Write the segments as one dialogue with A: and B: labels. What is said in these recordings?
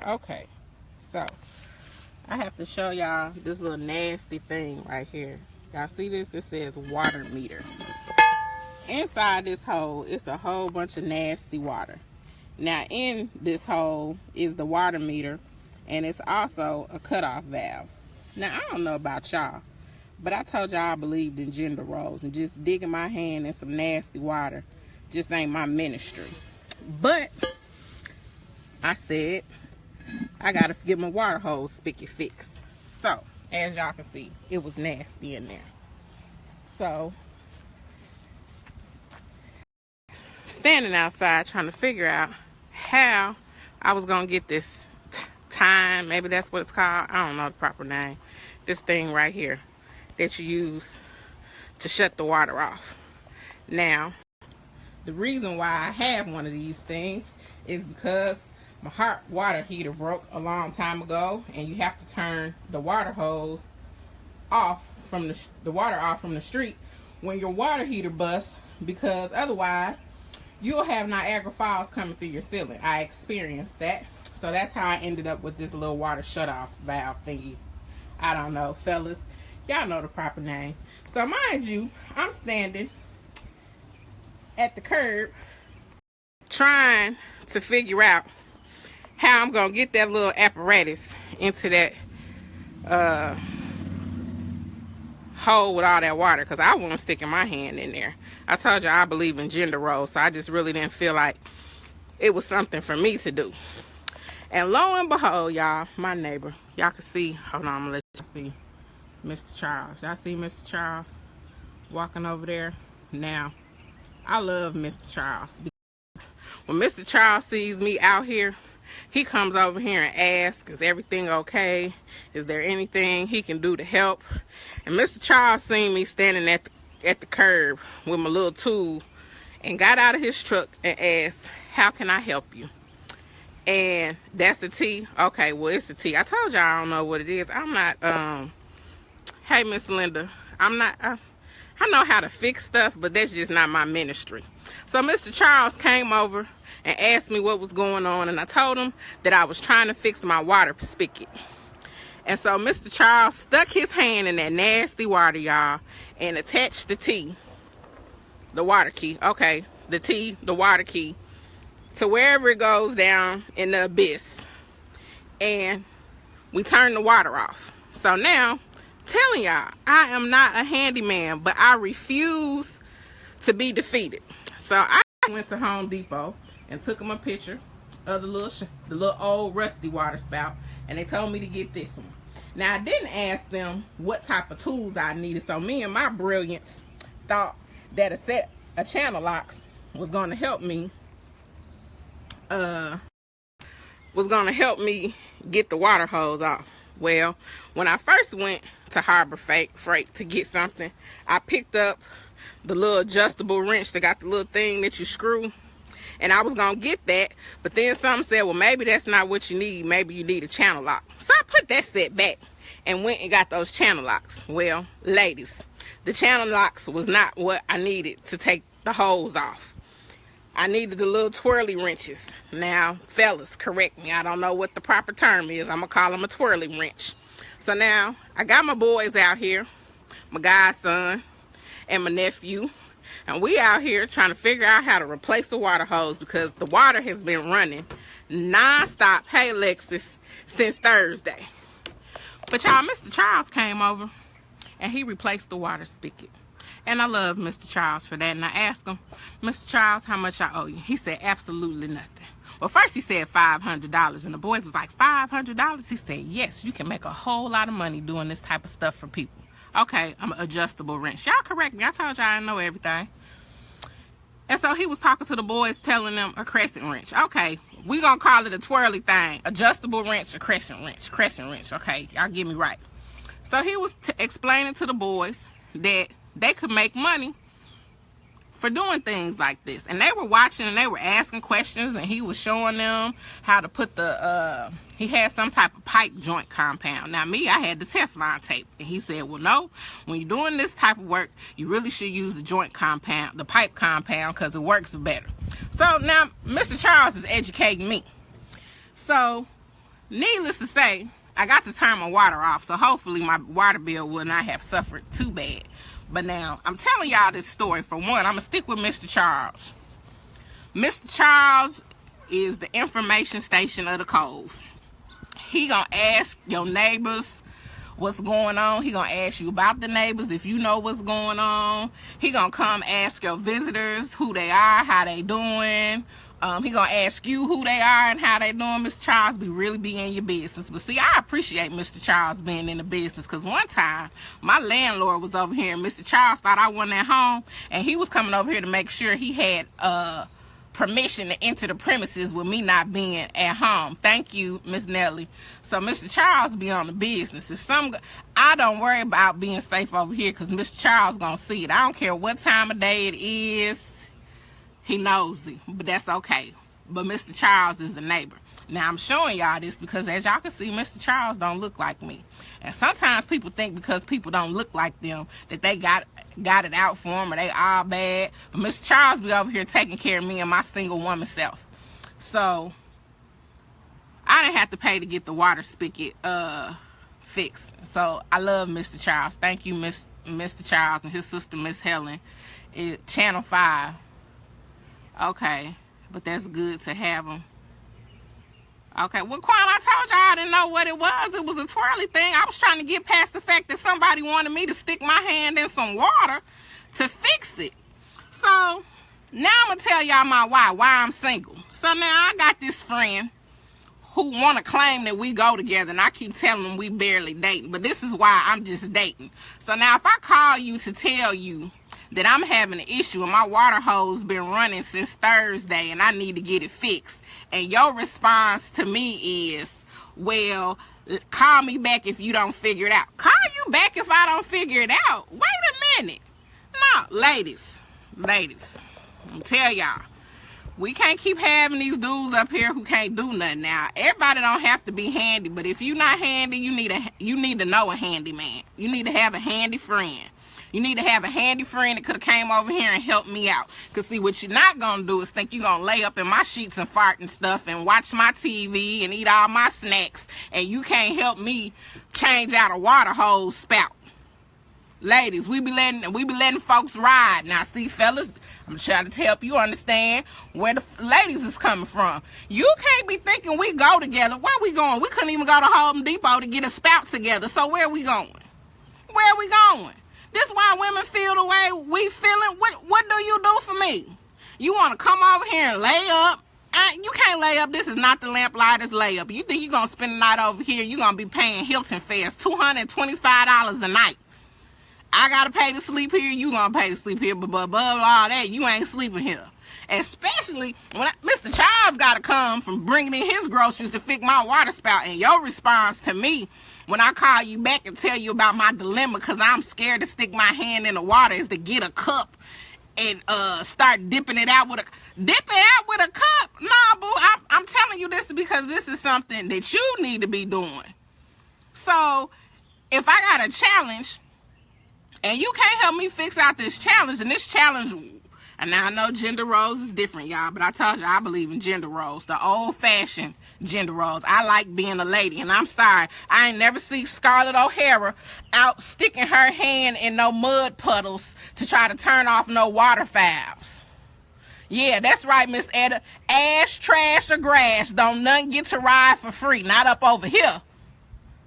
A: Okay, so I have to show y'all this little nasty thing right here. Y'all see this? It says water meter. Inside this hole, it's a whole bunch of nasty water. Now in this hole is the water meter, and it's also a cutoff valve. Now I don't know about y'all, but I told y'all I believed in gender roles, and just digging my hand in some nasty water just ain't my ministry. But I said I gotta get my water hose spigot fixed. So as y'all can see, it was nasty in there. So standing outside trying to figure out how I was gonna get this time, maybe that's what it's called, I don't know the proper name, this thing right here that you use to shut the water off. Now the reason why I have one of these things is because my hot water heater broke a long time ago, and you have to turn the water hose off from the water off from the street when your water heater busts, because otherwise you'll have Niagara Falls coming through your ceiling. I experienced that. So that's how I ended up with this little water shut-off valve thingy. I don't know, fellas. Y'all know the proper name. So mind you, I'm standing at the curb trying to figure out how I'm going to get that little apparatus into that hole with all that water, because I wasn't sticking my hand in there. I told you I believe in gender roles, so I just really didn't feel like it was something for me to do. And lo and behold, y'all, my neighbor, y'all can see, hold on, I'm gonna let you see Mr. Charles. Y'all see Mr. Charles walking over there? Now, I love Mr. Charles. When Mr. Charles sees me out here, he comes over here and asks, is everything okay? Is there anything he can do to help? And Mr. Charles seen me standing at the curb with my little tool and got out of his truck and asked, how can I help you? And that's the tea. Okay, well, it's the tea. I told y'all I don't know what it is. I'm not, hey, Miss Linda, I'm not, I know how to fix stuff, but that's just not my ministry. So Mr. Charles came over and asked me what was going on, and I told him that I was trying to fix my water spigot. And so Mr. Charles stuck his hand in that nasty water, y'all, and attached the T, the water key, okay, the T, the water key, to wherever it goes down in the abyss. And we turned the water off. So now, telling y'all, I am not a handyman, but I refuse to be defeated. So I went to Home Depot and took them a picture of the little old rusty water spout, and they told me to get this one. Now I didn't ask them what type of tools I needed, so me and my brilliance thought that a set of channel locks was going to help me get the water hose off. Well, when I first went to Harbor Freight to get something, I picked up the little adjustable wrench that got the little thing that you screw, and I was gonna get that, but then some said, well, maybe that's not what you need, maybe you need a channel lock. So I put that set back and went and got those channel locks. Well, ladies, the channel locks was not what I needed to take the hose off. I needed the little twirly wrenches. Now, fellas, correct me, I don't know what the proper term is. I'm gonna call them a twirly wrench. So now I got my boys out here, my godson and my nephew, and we out here trying to figure out how to replace the water hose, because the water has been running non-stop, hey Alexis, since Thursday. But y'all, Mr. Charles came over and he replaced the water spigot. And I love Mr. Charles for that. And I asked him, Mr. Charles, how much I owe you? He said, absolutely nothing. Well, first he said $500, and the boys was like, $500? He said, yes, you can make a whole lot of money doing this type of stuff for people. Okay, I'm an adjustable wrench. Y'all correct me. I told y'all I know everything. And so he was talking to the boys, telling them a crescent wrench. Okay, we gonna call it a twirly thing. Adjustable wrench, a crescent wrench. Crescent wrench, okay, y'all get me right. So he was explaining to the boys that they could make money for doing things like this. And they were watching and they were asking questions, and he was showing them how to put the, he had some type of pipe joint compound. Now me, I had the Teflon tape. And he said, well, no, when you're doing this type of work, you really should use the joint compound, the pipe compound, because it works better. So now Mr. Charles is educating me. So needless to say, I got to turn my water off, so hopefully my water bill will not have suffered too bad. But now, I'm telling y'all this story. For one, I'm going to stick with Mr. Charles. Mr. Charles is the information station of the Cove. He going to ask your neighbors what's going on. He gonna ask you about the neighbors if you know what's going on. He gonna come ask your visitors who they are, how they doing. He gonna ask you who they are and how they doing. Mr. Charles really be in your business. But see, I appreciate Mr. Charles being in the business, because one time my landlord was over here and Mr. Charles thought I wasn't at home, and he was coming over here to make sure he had permission to enter the premises with me not being at home. Thank you, Miss Nelly. So Mr. Charles be on the business. I don't worry about being safe over here, because Mr. Charles gonna see it. I don't care what time of day it is. He knows it, but that's okay. But Mr. Charles is the neighbor. Now, I'm showing y'all this because, as y'all can see, Mr. Charles don't look like me. And sometimes people think because people don't look like them that they got it out for them or they all bad. But Mr. Charles be over here taking care of me and my single woman self. So, I didn't have to pay to get the water spigot fixed. So, I love Mr. Charles. Thank you, Mr. Charles and his sister, Miss Helen. Channel 5. Okay, but that's good to have them. Okay, well, Quan, I told y'all I didn't know what it was. It was a twirly thing. I was trying to get past the fact that somebody wanted me to stick my hand in some water to fix it. So, now I'm going to tell y'all why I'm single. So, now I got this friend who want to claim that we go together, and I keep telling them we barely dating. But this is why I'm just dating. So, now if I call you to tell you that I'm having an issue and my water hose been running since Thursday and I need to get it fixed, and your response to me is, well, call me back if you don't figure it out. Call you back if I don't figure it out? Wait a minute. No, ladies, I'm tell y'all, we can't keep having these dudes up here who can't do nothing. Now, everybody don't have to be handy, but if you're not handy, you need to know a handy man. You need to have a handy friend. You need to have a handy friend that could have came over here and helped me out. Because, see, what you're not going to do is think you're going to lay up in my sheets and fart and stuff and watch my TV and eat all my snacks, and you can't help me change out a water hose spout. Ladies, we be letting folks ride. Now, see, fellas, I'm trying to help you understand where the ladies is coming from. You can't be thinking we go together. Where we going? We couldn't even go to Home Depot to get a spout together. So where we going? Where we going? This why women feel the way we feeling. What do you do for me? You want to come over here and lay up? You can't lay up. This is not the Lamplighters layup. You think you're going to spend the night over here, you're going to be paying Hilton fares, $225 a night. I got to pay to sleep here, you going to pay to sleep here, but above all that, you ain't sleeping here. Especially when Mr. Charles got to come from bringing in his groceries to fix my water spout, and your response to me when I call you back and tell you about my dilemma because I'm scared to stick my hand in the water is to get a cup and start dipping it out with a cup. Nah, boo, I'm telling you this because this is something that you need to be doing. So, if I got a challenge and you can't help me fix out this challenge, and this challenge, and now I know gender roles is different, y'all, but I told you I believe in gender roles, the old-fashioned gender roles. I like being a lady, and I'm sorry, I ain't never see Scarlett O'Hara out sticking her hand in no mud puddles to try to turn off no water valves. Yeah, that's right, Miss Etta. Ash, trash, or grass, don't none get to ride for free, not up over here.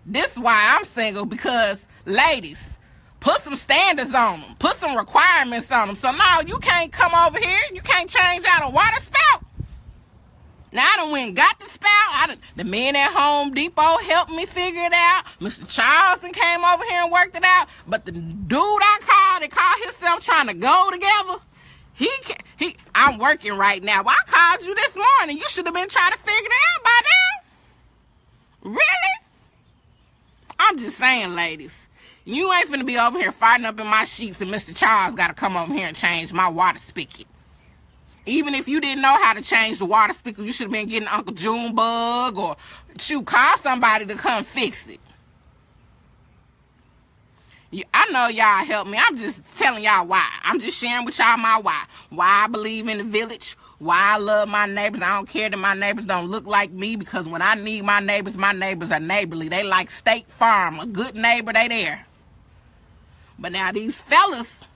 A: This is why I'm single, because, ladies, put some standards on them. Put some requirements on them. So now you can't come over here. You can't change out a water spout. Now I done went and got the spout. The man at Home Depot helped me figure it out. Mr. Charleston came over here and worked it out. But the dude I called, that called himself trying to go together, I'm working right now. Well, I called you this morning. You should have been trying to figure it out by now. Really? I'm just saying, ladies. You ain't finna be over here fighting up in my sheets and Mr. Charles got to come over here and change my water spigot. Even if you didn't know how to change the water spigot, you should have been getting Uncle Junebug or call somebody to come fix it. I know y'all help me. I'm just telling y'all why. I'm just sharing with y'all my why. Why I believe in the village, Why I love my neighbors. I don't care that my neighbors don't look like me, because when I need my neighbors are neighborly. They like State Farm. A good neighbor, they there. But now these fellas,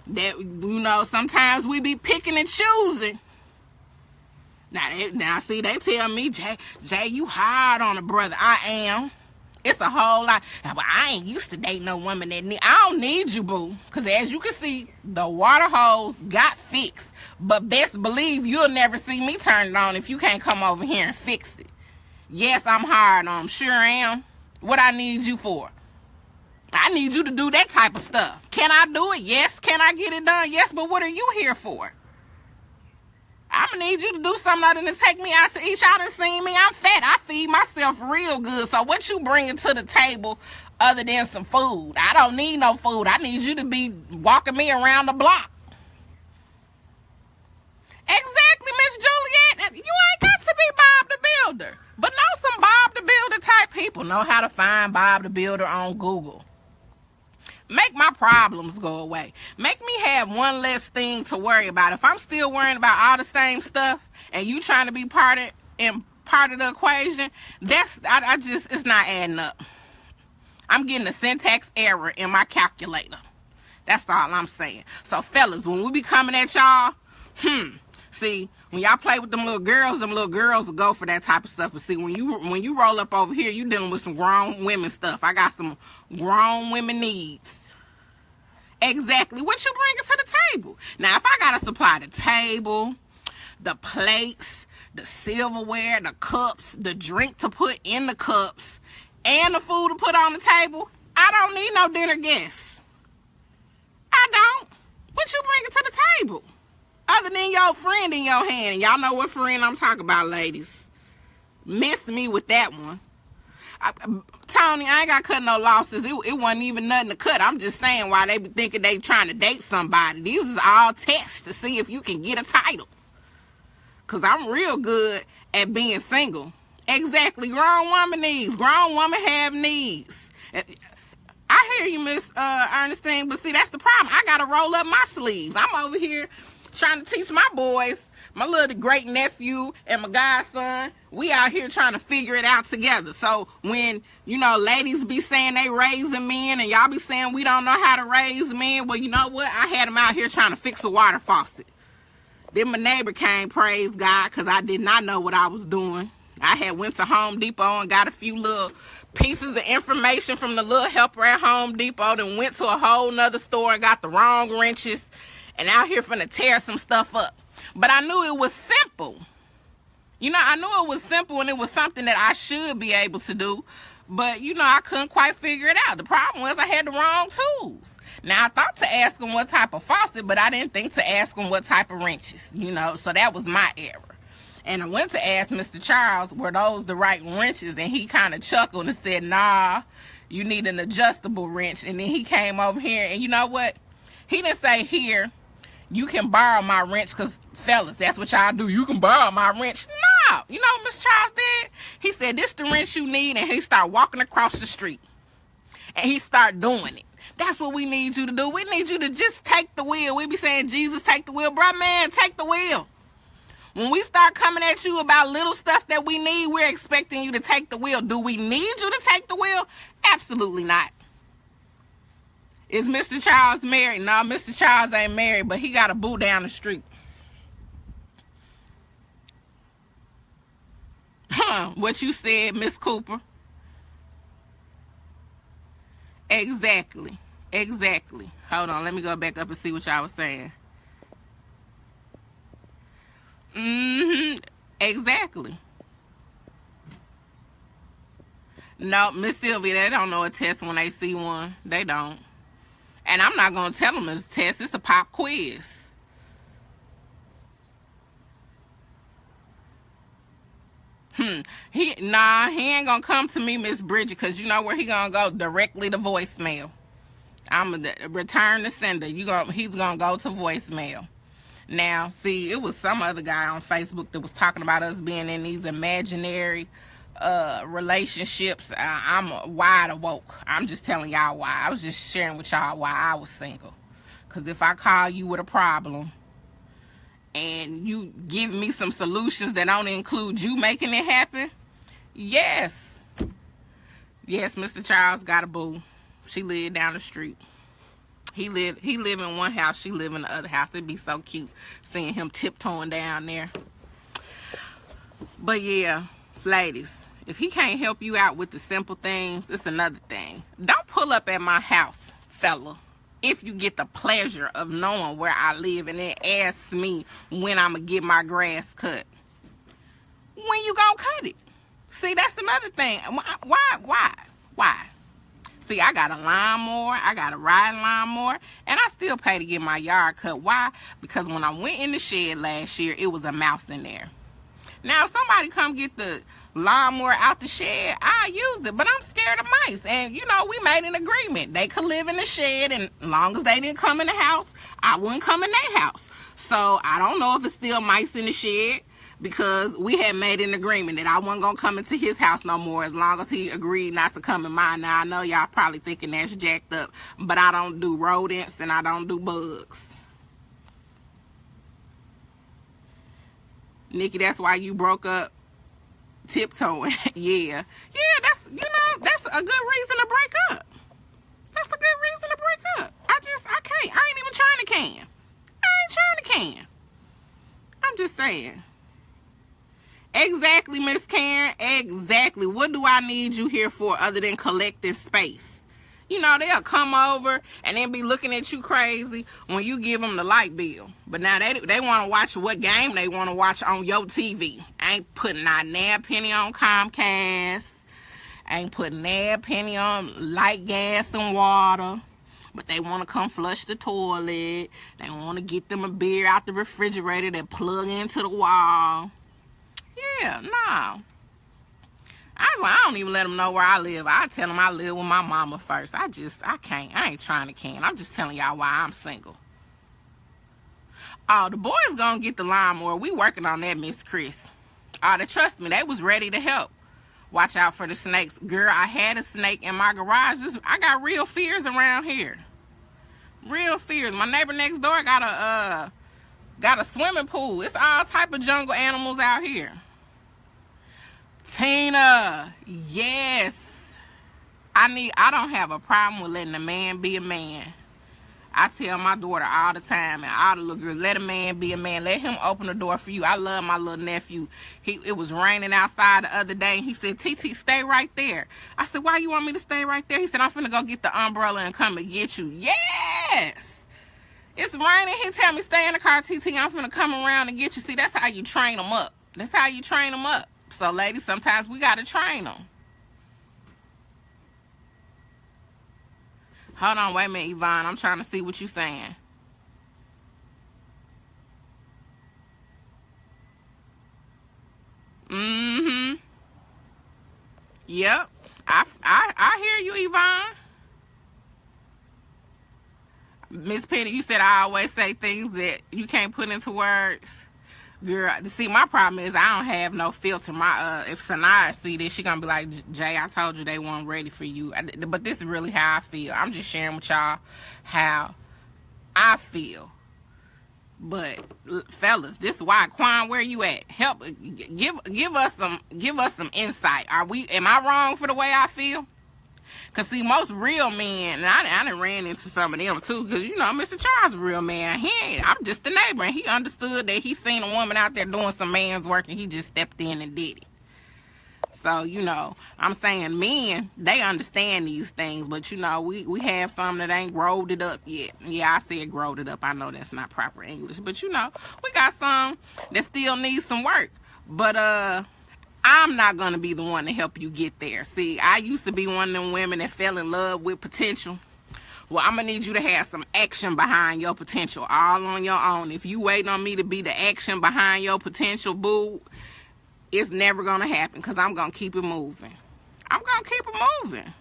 A: that, you know, sometimes we be picking and choosing. Now see, they tell me, Jay, you hard on a brother. I am. It's a whole lot. But I ain't used to date no woman that need. I don't need you, boo. Because as you can see, the water hose got fixed. But best believe you'll never see me turn it on if you can't come over here and fix it. Yes, I'm hard on them. Sure am. What I need you for? I need you to do that type of stuff. Can I do it? Yes. Can I get it done? Yes. But what are you here for? I'm going to need you to do something other than take me out to eat. Y'all done seen me. I'm fat. I feed myself real good. So what you bringing to the table other than some food? I don't need no food. I need you to be walking me around the block. Exactly, Miss Juliet. You ain't got to be Bob the Builder. But know some Bob the Builder type people know how to find Bob the Builder on Google. Make my problems go away. Make me have one less thing to worry about. If I'm still worrying about all the same stuff and you trying to be part of the equation, it's not adding up. I'm getting a syntax error in my calculator. That's all I'm saying. So fellas, when we be coming at y'all, see, when y'all play with them little girls will go for that type of stuff. But see, when you roll up over here, you dealing with some grown women stuff. I got some grown women needs. Exactly. What you bringing to the table? Now, if I gotta supply the table, the plates, the silverware, the cups, the drink to put in the cups, and the food to put on the table, I don't need no dinner guests. I don't. What you bringing to the table? Other than your friend in your hand. And y'all know what friend I'm talking about, ladies. Miss me with that one. Tony, I ain't got to cut no losses. It wasn't even nothing to cut. I'm just saying why they be thinking they trying to date somebody. These is all tests to see if you can get a title. Because I'm real good at being single. Exactly. Grown woman needs. Grown woman have needs. I hear you, Miss Ernestine, but see, that's the problem. I got to roll up my sleeves. I'm over here trying to teach my boys, my little great nephew and my godson, we out here trying to figure it out together. So when, you know, ladies be saying they raising men and y'all be saying we don't know how to raise men, well, you know what? I had them out here trying to fix a water faucet. Then my neighbor came, praise God, because I did not know what I was doing. I had went to Home Depot and got a few little pieces of information from the little helper at Home Depot, then went to a whole nother store and got the wrong wrenches and out here finna tear some stuff up. But I knew it was simple. You know, I knew it was simple and it was something that I should be able to do. But, you know, I couldn't quite figure it out. The problem was I had the wrong tools. Now, I thought to ask him what type of faucet, but I didn't think to ask him what type of wrenches, you know. So that was my error. And I went to ask Mr. Charles, were those the right wrenches? And he kind of chuckled and said, nah, you need an adjustable wrench. And then he came over here and you know what? He didn't say, here, you can borrow my wrench, because fellas, that's what y'all do. You can borrow my wrench. No. You know what Mr. Charles did? He said, this the wrench you need, and he started walking across the street. And he started doing it. That's what we need you to do. We need you to just take the wheel. We be saying, Jesus, take the wheel. Bruh, man, take the wheel. When we start coming at you about little stuff that we need, we're expecting you to take the wheel. Do we need you to take the wheel? Absolutely not. Is Mr. Charles married? No, Mr. Charles ain't married, but he got a boo down the street. What you said, Miss Cooper? Exactly. Hold on, let me go back up and see what y'all was saying. Exactly. No, Miss Sylvia, they don't know a test when they see one. They don't. And I'm not going to tell them it's a test. It's a pop quiz. He ain't going to come to me, Miss Bridget, because you know where he going to go? Directly to voicemail. I'm going to return the sender. He's going to go to voicemail. Now, see, it was some other guy on Facebook that was talking about us being in these imaginary relationships. I'm wide awoke. I'm just telling y'all why. I was just sharing with y'all why I was single. Because if I call you with a problem and you give me some solutions that don't include you making it happen, yes. Yes, Mr. Charles got a boo. She lived down the street. He live in one house, she live in the other house. It'd be so cute seeing him tiptoeing down there. But yeah, ladies, if he can't help you out with the simple things, it's another thing. Don't pull up at my house, fella, if you get the pleasure of knowing where I live and then ask me when I'm going to get my grass cut. When you gonna cut it? See, that's another thing. Why? See, I got a lawnmower, I got a riding lawnmower, and I still pay to get my yard cut. Why? Because when I went in the shed last year, it was a mouse in there. Now, if somebody come get the lawnmower out the shed, I use it, but I'm scared of mice. And, you know, we made an agreement. They could live in the shed, and as long as they didn't come in the house, I wouldn't come in their house. So, I don't know if it's still mice in the shed, because we had made an agreement that I wasn't going to come into his house no more as long as he agreed not to come in mine. Now, I know y'all probably thinking that's jacked up, but I don't do rodents and I don't do bugs. Nikki, that's why you broke up tiptoeing. Yeah, that's, you know, that's a good reason to break up. That's a good reason to break up. I can't. I ain't even trying to can. I ain't trying to can. I'm just saying. Exactly, Miss Karen. Exactly. What do I need you here for other than collecting space? You know, they'll come over and then be looking at you crazy when you give them the light bill. But now they want to watch what game they want to watch on your TV. I ain't putting not a penny on Comcast. I ain't putting a penny on light, gas, and water. But they want to come flush the toilet. They want to get them a beer out the refrigerator that plug into the wall. Yeah, no. I don't even let them know where I live. I tell them I live with my mama first. I can't. I ain't trying to can. I'm just telling y'all why I'm single. Oh, the boys gonna get the lawnmower. We working on that, Miss Chris. Trust me, they was ready to help. Watch out for the snakes. Girl, I had a snake in my garage. I got real fears around here. Real fears. My neighbor next door got a swimming pool. It's all type of jungle animals out here. Tina, yes. I don't have a problem with letting a man be a man. I tell my daughter all the time, and all the little girls, let a man be a man. Let him open the door for you. I love my little nephew. It was raining outside the other day, and he said, TT, stay right there. I said, why you want me to stay right there? He said, I'm finna go get the umbrella and come and get you. Yes! It's raining. He tell me, stay in the car, TT. I'm finna come around and get you. See, that's how you train them up. That's how you train them up. So, ladies, sometimes we got to train them. Hold on, wait a minute, Yvonne. I'm trying to see what you're saying. Mm-hmm. Yep. I hear you, Yvonne. Miss Penny, you said I always say things that you can't put into words. Girl, see, my problem is I don't have no filter. If Sanaya see this, she gonna be like, Jay, I told you they weren't ready for you. But this is really how I feel. I'm just sharing with y'all how I feel. But fellas, this is why, Quan, where you at? Help, give us some insight. Am I wrong for the way I feel? Because, see, most real men, and I done ran into some of them, too, because, you know, Mr. Charles is a real man. I'm just a neighbor, and he understood that he seen a woman out there doing some man's work, and he just stepped in and did it. So, you know, I'm saying men, they understand these things, but, you know, we have some that ain't growed it up yet. Yeah, I said growed it up. I know that's not proper English, but, you know, we got some that still need some work. But, I'm not going to be the one to help you get there. See, I used to be one of them women that fell in love with potential. Well, I'm going to need you to have some action behind your potential, all on your own. If you waiting on me to be the action behind your potential, boo, it's never going to happen because I'm going to keep it moving. I'm going to keep it moving.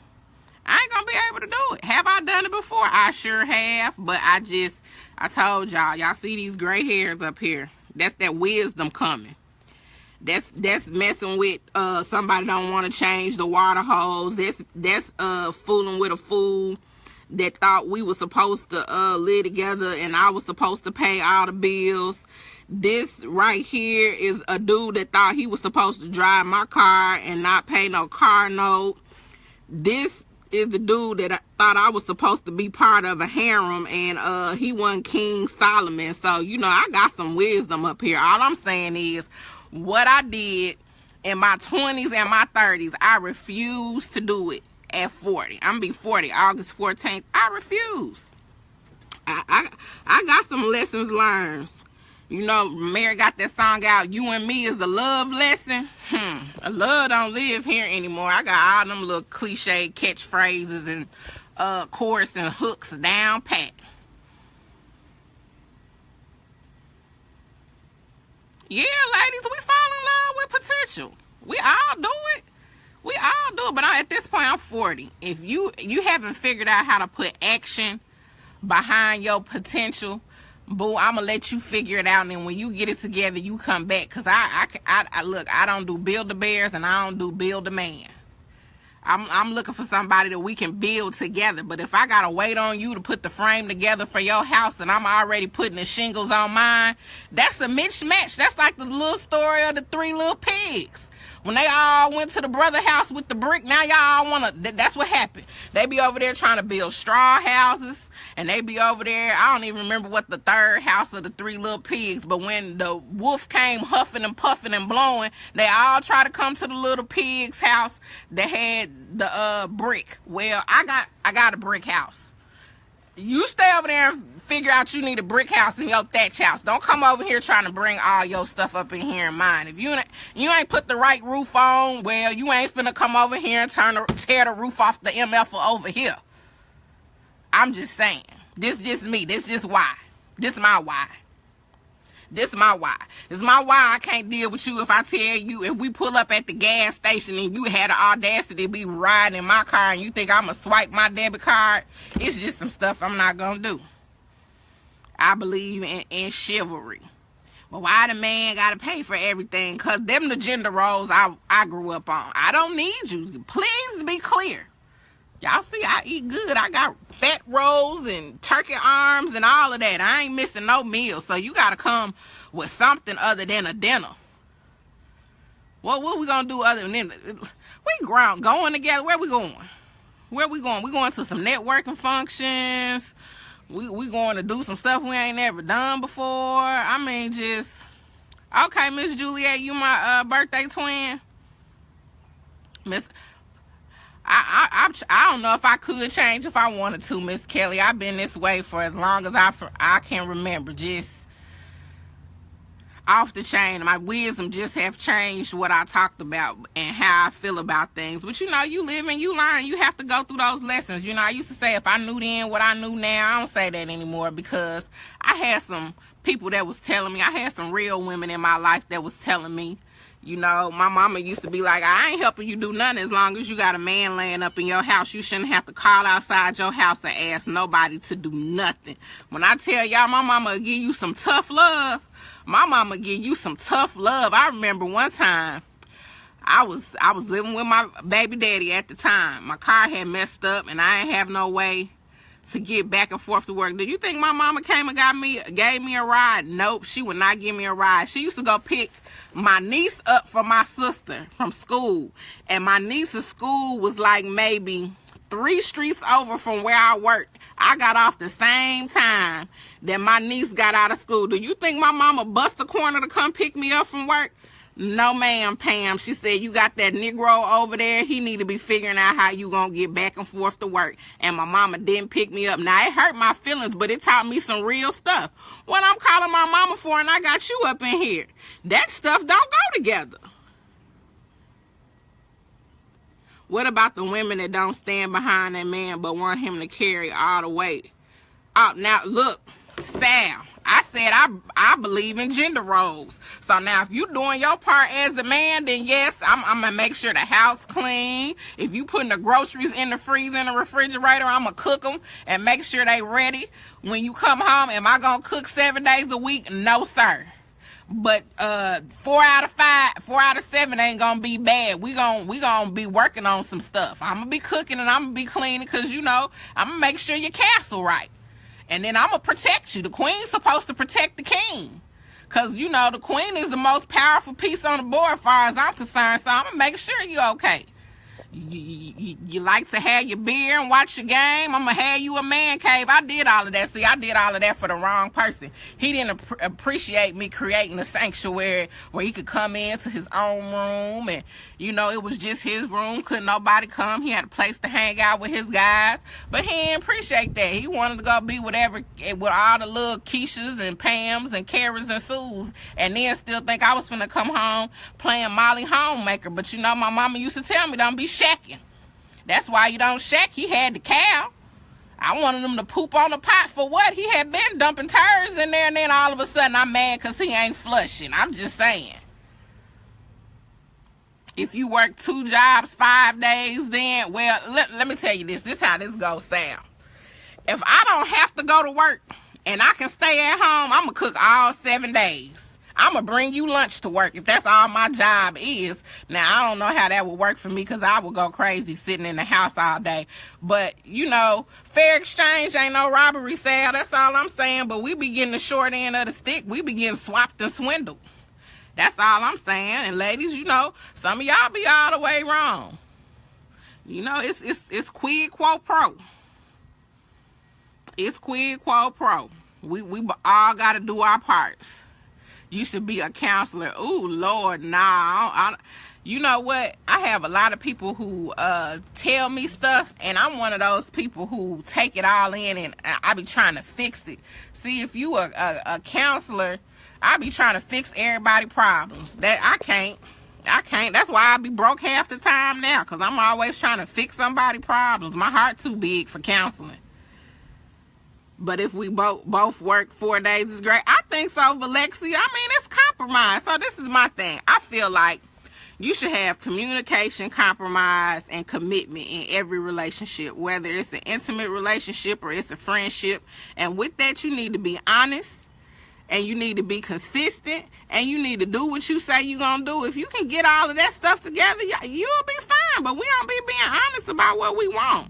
A: I ain't going to be able to do it. Have I done it before? I sure have, but I told y'all see these gray hairs up here. That's that wisdom coming. That's messing with somebody don't want to change the water hose. That's fooling with a fool that thought we were supposed to live together and I was supposed to pay all the bills. This right here is a dude that thought he was supposed to drive my car and not pay no car note. This is the dude that I thought I was supposed to be part of a harem, and he wasn't King Solomon. So, you know, I got some wisdom up here. All I'm saying is, what I did in my 20s and my 30s, I refuse to do it at 40. I'm gonna be 40 August 14th. I refuse. I got some lessons learned. You know, Mary got that song out, You and Me is a Love Lesson. Love don't live here anymore. I got all them little cliche catchphrases and chorus and hooks down pat. Yeah, ladies, we fall in love with potential. We all do it. We all do it. But at this point, I'm 40. If you haven't figured out how to put action behind your potential, boo, I'm gonna let you figure it out, and then when you get it together, you come back. Cause I look, I don't do Build-A-Bears and I don't do Build-A-Man. I'm looking for somebody that we can build together. But if I gotta wait on you to put the frame together for your house and I'm already putting the shingles on mine, that's a mismatch. That's like the little story of the 3 little pigs. When they all went to the brother house with the brick, now y'all wanna, that's what happened. They be over there trying to build straw houses, and they be over there, I don't even remember what the 3rd house of the 3 little pigs, but when the wolf came huffing and puffing and blowing, they all try to come to the little pig's house that had the brick. Well, I got a brick house. You stay over there and figure out you need a brick house in your thatch house. Don't come over here trying to bring all your stuff up in here in mine. If you ain't put the right roof on, well, you ain't finna come over here and tear the roof off the MF over here. I'm just saying. This just me. This just why. This my why. This my why. This my why I can't deal with you if I tell you, if we pull up at the gas station and you had the audacity to be riding in my car and you think I'm going to swipe my debit card. It's just some stuff I'm not going to do. I believe in chivalry. Well, why the man got to pay for everything? Because them the gender roles I grew up on. I don't need you. Please be clear. Y'all see, I eat good. I got fat rolls and turkey arms and all of that. I ain't missing no meals. So you got to come with something other than a dinner. What we going to do other than, we going together. Where we going? Where we going? We going to some networking functions. We going to do some stuff we ain't never done before. I mean, just, okay, Miss Juliet, you my birthday twin. Miss, I don't know if I could change if I wanted to, Miss Kelly. I've been this way for as long as I can remember. Just off the chain. My wisdom just have changed what I talked about and how I feel about things. But you know, you live and you learn. You have to go through those lessons. You know, I used to say if I knew then what I knew now, I don't say that anymore because I had some people that was telling me. I had some real women in my life that was telling me. You know, my mama used to be like, I ain't helping you do nothing as long as you got a man laying up in your house. You shouldn't have to call outside your house and ask nobody to do nothing. When I tell y'all, my mama will give you some tough love. My mama give you some tough love. I remember one time, I was living with my baby daddy at the time. My car had messed up and I didn't have no way to get back and forth to work. Do you think my mama came and gave me a ride? Nope, she would not give me a ride. She used to go pick my niece up for my sister from school. And my niece's school was like maybe 3 streets over from where I worked. I got off the same time that my niece got out of school. Do you think my mama bust the corner to come pick me up from work? No, ma'am, Pam. She said, you got that Negro over there. He need to be figuring out how you gonna get back and forth to work. And my mama didn't pick me up. Now, it hurt my feelings, but it taught me some real stuff. What I'm calling my mama for and I got you up in here. That stuff don't go together. What about the women that don't stand behind that man but want him to carry all the weight? Oh, now, look, Sal. I said I believe in gender roles. So now if you doing your part as a man, then yes, I'm going to make sure the house clean. If you putting the groceries in the freezer and the refrigerator, I'm going to cook them and make sure they ready. When you come home, am I going to cook 7 days a week? No, sir. But 4 out of 7 ain't going to be bad. We gonna be working on some stuff. I'm going to be cooking and I'm going to be cleaning because, you know, I'm going to make sure your castle right. And then I'm going to protect you. The queen's supposed to protect the king. Because, you know, the queen is the most powerful piece on the board as far as I'm concerned. So I'm going to make sure you're okay. You like to have your beer and watch your game. I'm going to have you a man cave. I did all of that. See, I did all of that for the wrong person. He didn't appreciate me creating a sanctuary where he could come into his own room. And, you know, it was just his room. Couldn't nobody come. He had a place to hang out with his guys. But he didn't appreciate that. He wanted to go be with all the little Keishas and Pams and Karas and Sues. And then still think I was finna come home playing Molly Homemaker. But, you know, my mama used to tell me, don't be shacking. That's why you don't shack. He had the cow. I wanted him to poop on the pot for what? He had been dumping turds in there, and then all of a sudden I'm mad because he ain't flushing. I'm just saying. If you work 2 jobs, 5 days, then, well, let me tell you this. This is how this goes sound. If I don't have to go to work and I can stay at home, I'm going to cook all 7 days. I'm going to bring you lunch to work if that's all my job is. Now, I don't know how that would work for me because I would go crazy sitting in the house all day. But, you know, fair exchange ain't no robbery sale. That's all I'm saying. But we be getting the short end of the stick. We be getting swapped and swindled. That's all I'm saying. And ladies, you know, some of y'all be all the way wrong. You know, it's quid quo pro. It's quid quo pro. We all got to do our parts. You should be a counselor. Ooh, Lord, nah. You know what? I have a lot of people who tell me stuff, and I'm one of those people who take it all in, and I be trying to fix it. See, if you a counselor, I be trying to fix everybody's problems. That I can't. That's why I be broke half the time now, because I'm always trying to fix somebody's problems. My heart too big for counseling. But if we both work 4 days is great. I think so, Valexia. I mean, it's compromise. So this is my thing. I feel like you should have communication, compromise, and commitment in every relationship, whether it's an intimate relationship or it's a friendship. And with that, you need to be honest, and you need to be consistent, and you need to do what you say you're going to do. If you can get all of that stuff together, you'll be fine. But we don't be being honest about what we want.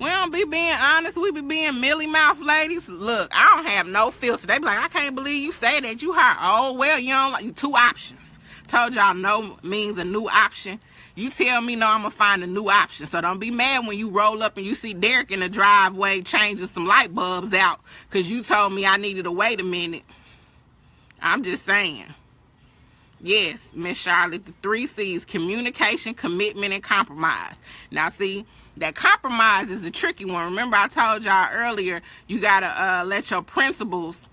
A: We don't be being honest. We be being mealy mouth ladies. Look, I don't have no filter. They be like, I can't believe you say that. You heard, oh, well, you don't like 2 options. Told y'all no means a new option. You tell me no, I'm going to find a new option. So don't be mad when you roll up and you see Derek in the driveway changing some light bulbs out because you told me I needed to wait a minute. I'm just saying. Yes, Miss Charlotte, the 3 C's, communication, commitment, and compromise. Now, see, that compromise is a tricky one. Remember, I told y'all earlier, you got to let your principles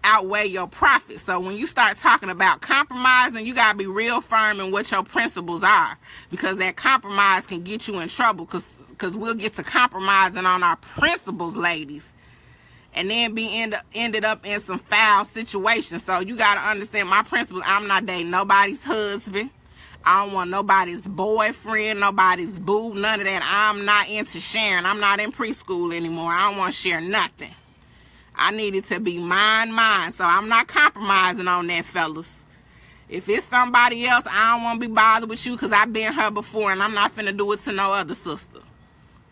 A: outweigh your profits. So when you start talking about compromising, you got to be real firm in what your principles are, because that compromise can get you in trouble, because we'll get to compromising on our principles, ladies, and then ended up in some foul situations. So you got to understand my principles. I'm not dating nobody's husband. I don't want nobody's boyfriend, nobody's boo, none of that. I'm not into sharing. I'm not in preschool anymore. I don't want to share nothing. I need it to be mine. So I'm not compromising on that, fellas. If it's somebody else, I don't want to be bothered with you because I've been her before, and I'm not finna do it to no other sister.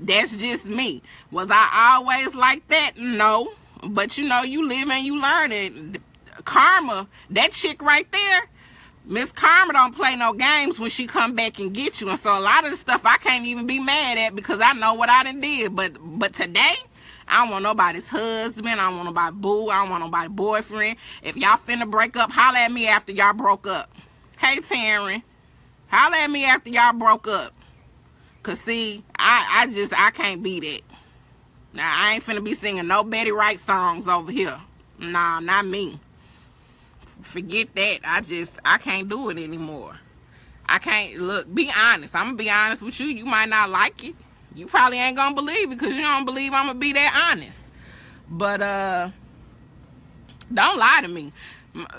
A: That's just me. Was I always like that? No. But you know, you live and you learn it. Karma, that chick right there, Miss Karma don't play no games when she come back and get you. And so a lot of the stuff I can't even be mad at because I know what I done did. But today, I don't want nobody's husband. I don't want nobody boo. I don't want nobody boyfriend. If y'all finna break up, holla at me after y'all broke up. Hey, Taryn, holla at me after y'all broke up. Because, see, I can't be that. Now, I ain't finna be singing no Betty Wright songs over here. Nah, not me. Forget that. I can't do it anymore. I can't. Look, be honest. I'm gonna be honest with you. You might not like it. You probably ain't gonna believe it because you don't believe I'm gonna be that honest. But don't lie to me.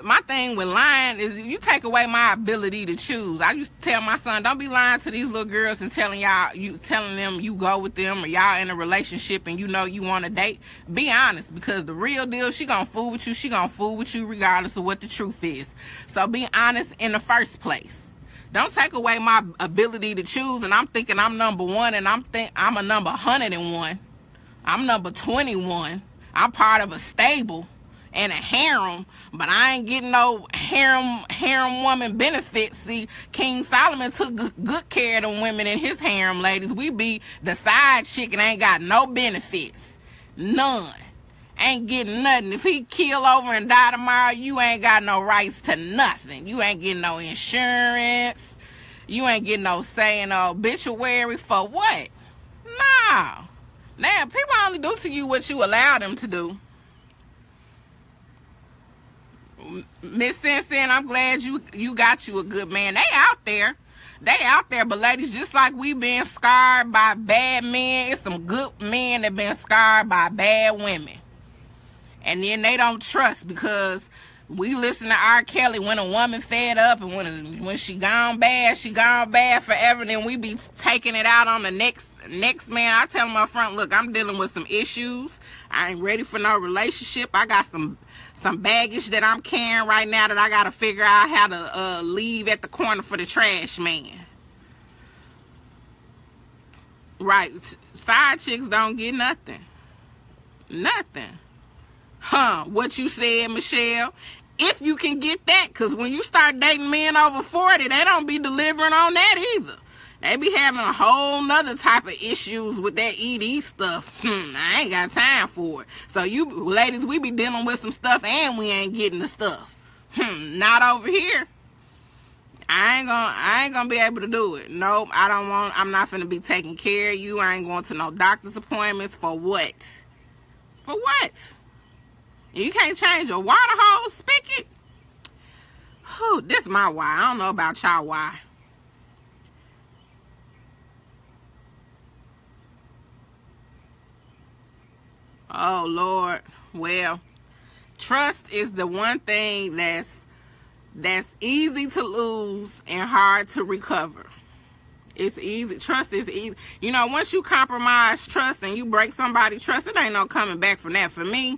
A: My thing with lying is you take away my ability to choose. I used to tell my son, don't be lying to these little girls and telling them you go with them or y'all in a relationship and you know you want to date. Be honest, because the real deal, she gonna fool with you. She gonna fool with you regardless of what the truth is. So be honest in the first place. Don't take away my ability to choose and I'm thinking I'm number 1 and I'm a number 101. I'm number 21. I'm part of a stable. and a harem, but I ain't getting no harem woman benefits. See, King Solomon took good care of them women in his harem, ladies. We be the side chick and ain't got no benefits. None. Ain't getting nothing. If he kill over and die tomorrow, you ain't got no rights to nothing. You ain't getting no insurance. You ain't getting no say in no obituary for what? No. Now, people only do to you what you allow them to do. Miss Sensen, I'm glad you got you a good man. They out there. They out there, but ladies, just like we been scarred by bad men, it's some good men that been scarred by bad women. And then they don't trust because we listen to R. Kelly when a woman fed up, and when she gone bad forever. Then we be taking it out on the next man. I tell them up front, look, I'm dealing with some issues. I ain't ready for no relationship. I got some baggage that I'm carrying right now that I got to figure out how to leave at the corner for the trash man. Right. Side chicks don't get nothing. Nothing. Huh, what you said, Michelle. If you can get that, because when you start dating men over 40, they don't be delivering on that either. They be having a whole nother type of issues with that ED stuff. I ain't got time for it. So you ladies, we be dealing with some stuff and we ain't getting the stuff. Not over here. I ain't gonna be able to do it. Nope, I'm not finna be taking care of you. I ain't going to no doctor's appointments. For what? For what? You can't change a water hose spigot? This is my why. I don't know about y'all why. Oh, Lord. Well, trust is the one thing that's easy to lose and hard to recover. It's easy. Trust is easy. You know, once you compromise trust and you break somebody's trust, it ain't no coming back from that. For me,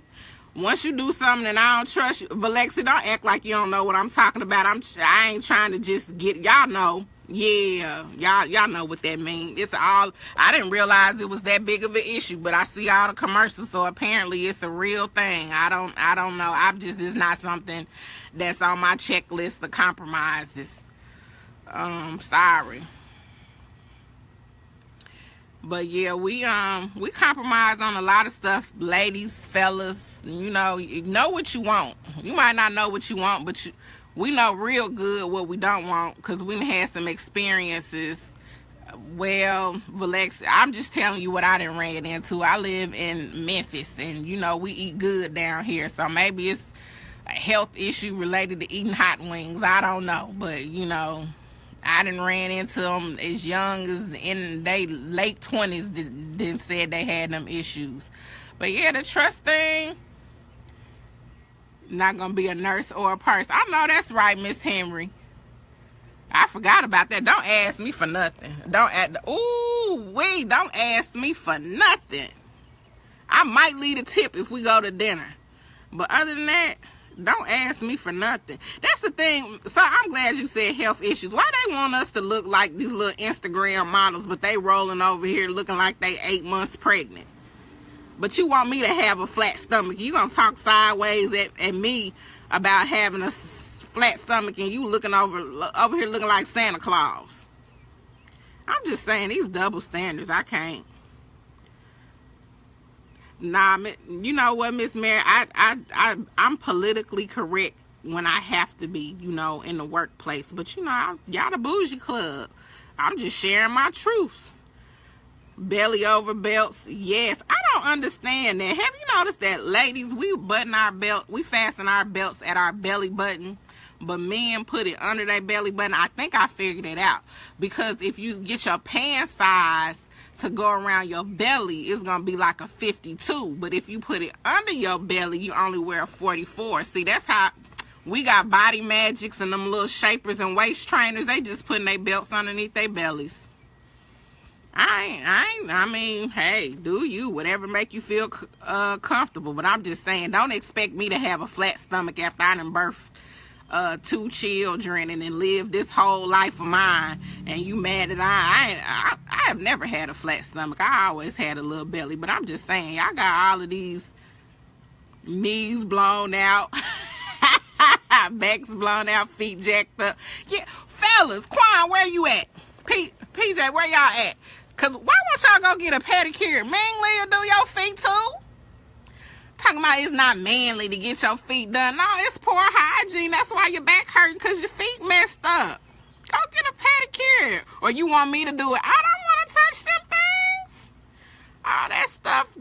A: once you do something and I don't trust you, Valexi, don't act like you don't know what I'm talking about. I ain't trying to just get, y'all know. Yeah, y'all know what that means. It's all, I didn't realize it was that big of an issue, but I see all the commercials, so apparently it's a real thing. I don't know. It's not something that's on my checklist to compromise this. Sorry. But yeah, we compromise on a lot of stuff, ladies, fellas. You know what you want. You might not know what you want, but we know real good what we don't want because we had some experiences. Well, Valex, I'm just telling you what I done ran into. I live in Memphis, and we eat good down here, so maybe it's a health issue related to eating hot wings. I don't know, but I done ran into them as young as in they late 20s then said they had them issues. But yeah, the trust thing, not gonna be a nurse or a person. I know that's right, Miss Henry. I forgot about that. Don't ask me for nothing. Don't ask me for nothing. I might leave a tip if we go to dinner. But other than that, don't ask me for nothing. That's the thing. So I'm glad you said health issues. Why they want us to look like these little Instagram models, but they rolling over here looking like they 8 months pregnant? But you want me to have a flat stomach. You gonna talk sideways at me about having a flat stomach and you looking over here looking like Santa Claus. I'm just saying, these double standards, I can't. Nah, you know what, Miss Mary? I'm politically correct when I have to be, in the workplace. But y'all the bougie club. I'm just sharing my truths. Belly over belts, yes. I don't understand that. Have you noticed that, ladies, we fasten our belts at our belly button, but men put it under their belly button? I think I figured it out. Because if you get your pant size to go around your belly, it's gonna be like a 52. But if you put it under your belly, you only wear a 44. See, that's how we got Body Magics and them little shapers and waist trainers. They just putting their belts underneath their bellies. I mean, hey, do you, whatever make you feel comfortable. But I'm just saying, don't expect me to have a flat stomach after I done birthed 2 children and then live this whole life of mine, and you mad that I have never had a flat stomach. I always had a little belly. But I'm just saying, y'all got all of these Knees blown out. Backs blown out, feet jacked up. Yeah, fellas, Quan, where you at? PJ, where y'all at? Cause why won't y'all go get a pedicure? Manly will do your feet too. Talking about it's not manly to get your feet done. No, it's poor hygiene. That's why your back hurting, cause your feet messed up. Go get a pedicure. Or you want me to do it? I don't want to touch them things. All that stuff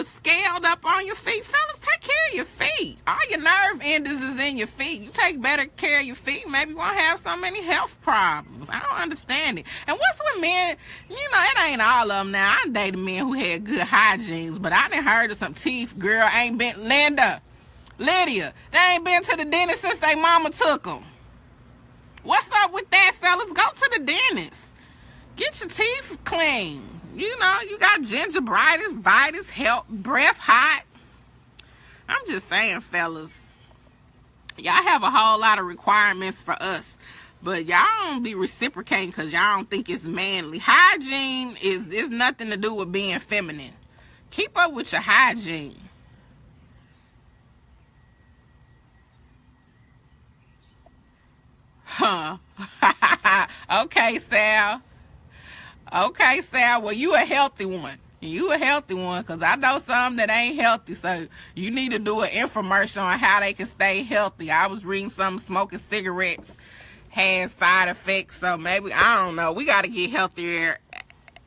A: scaled up on your feet. Fellas, take care of your feet. All your nerve endings is in your feet. You take better care of your feet, maybe you won't have so many health problems. I don't understand it. And what's with men, you know, it ain't all of them now. I dated men who had good hygienes, but I done heard of some teeth. Girl, ain't been, Lydia, they ain't been to the dentist since they mama took them. What's up with that, fellas? Go to the dentist. Get your teeth clean. You know, you got gingivitis, vitis, health, breath hot. I'm just saying, fellas. Y'all have a whole lot of requirements for us. But y'all don't be reciprocating because y'all don't think it's manly. Hygiene is nothing to do with being feminine. Keep up with your hygiene. Huh. Okay, Sal. Okay, Sal. Well, you a healthy one. You a healthy one, because I know some that ain't healthy. So you need to do an infomercial on how they can stay healthy. I was reading some smoking cigarettes had side effects. So maybe, I don't know. We got to get healthier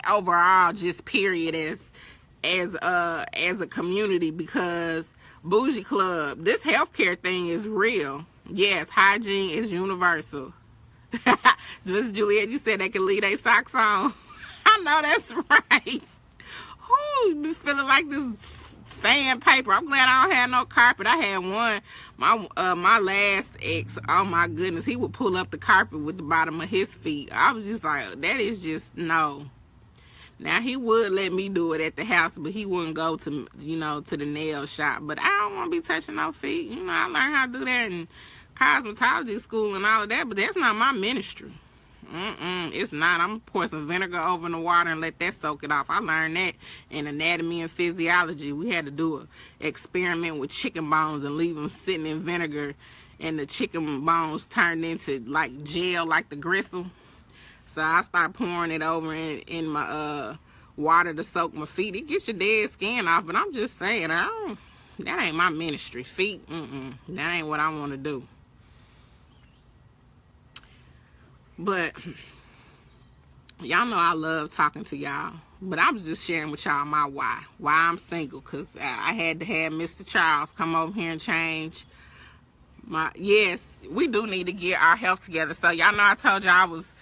A: overall, just period, as a community, because Bougie Club, this healthcare thing is real. Yes, hygiene is universal. Miss Juliet, you said they can leave their socks on. I know that's right. Ooh, be feeling like this sandpaper. I'm glad I don't have no carpet. I had one. My last ex, oh my goodness, he would pull up the carpet with the bottom of his feet. I was just like, that is just no. Now, he would let me do it at the house, but he wouldn't go to, you know, to the nail shop. But I don't want to be touching no feet. You know, I learned how to do that in cosmetology school and all of that, but that's not my ministry. It's not. I'm gonna pour some vinegar over in the water and let that soak it off. I learned that in anatomy and physiology. We had to do an experiment with chicken bones and leave them sitting in vinegar, and the chicken bones turned into like gel, like the gristle. So I start pouring it over in my water to soak my feet. It gets your dead skin off, but I'm just saying, that ain't my ministry. Feet, that ain't what I want to do. But y'all know I love talking to y'all. But I was just sharing with y'all my why I'm single, because I had to have Mr. Charles come over here and change my. Yes, we do need to get our health together. So y'all know I told y'all I was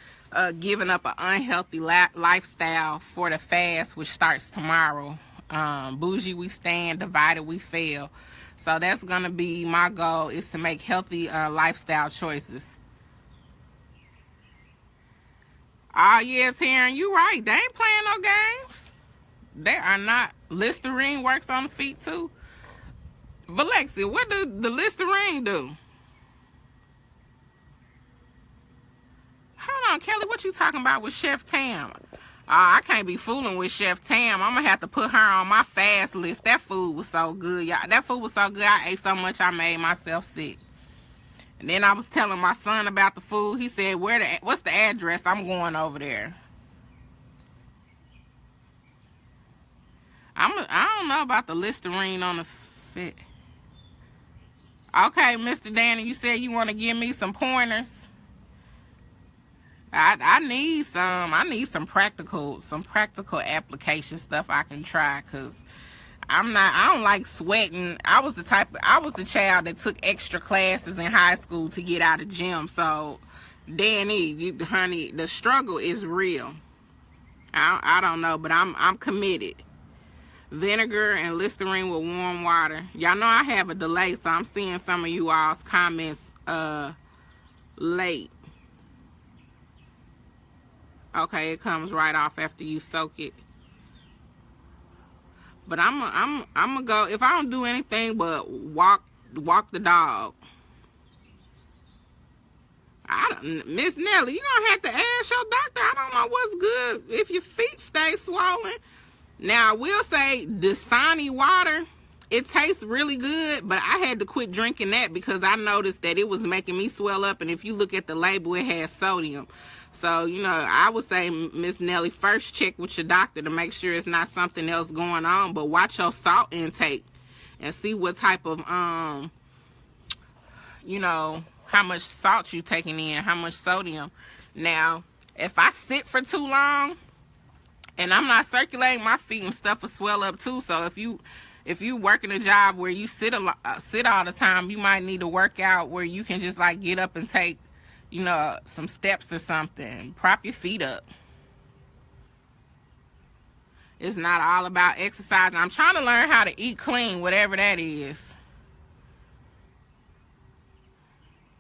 A: giving up an unhealthy lifestyle for the fast, which starts tomorrow. Bougie we stand, divided we fail. So that's gonna be my goal, is to make healthy lifestyle choices. Oh yeah, Taryn, you right. They ain't playing no games. They are not. Listerine works on the feet too. Valexia, what do the Listerine do? Hold on, Kelly, what you talking about with Chef Tam? I can't be fooling with Chef Tam. I'm gonna have to put her on my fast list. That food was so good, y'all. That food was so good, I ate so much I made myself sick. And then I was telling my son about the food. He said, what's the address? I'm going over there. I don't know about the Listerine on the fit. Okay, Mr. Danny, you said you want to give me some pointers. I need some practical application stuff I can try, because I don't like sweating. I was the child that took extra classes in high school to get out of gym. So, Danny, honey, the struggle is real. I don't know, but I'm committed. Vinegar and Listerine with warm water. Y'all know I have a delay, so I'm seeing some of you all's comments late. Okay, it comes right off after you soak it. But I'm gonna go, if I don't do anything but walk the dog. Miss Nelly, you're gonna have to ask your doctor. I don't know what's good if your feet stay swollen. Now, I will say Dasani water It tastes really good, but I had to quit drinking that because I noticed that it was making me swell up. And if you look at the label, it has sodium. So, you know, I would say, Miss Nelly, first check with your doctor to make sure it's not something else going on. But watch your salt intake and see what type of, you know, how much salt you taking in, how much sodium. Now, if I sit for too long and I'm not circulating, my feet and stuff will swell up too. So if you working a job where you sit all the time, you might need to work out where you can just like get up and take, you know, some steps or something. Prop your feet up. It's not all about exercising. I'm trying to learn how to eat clean, whatever that is.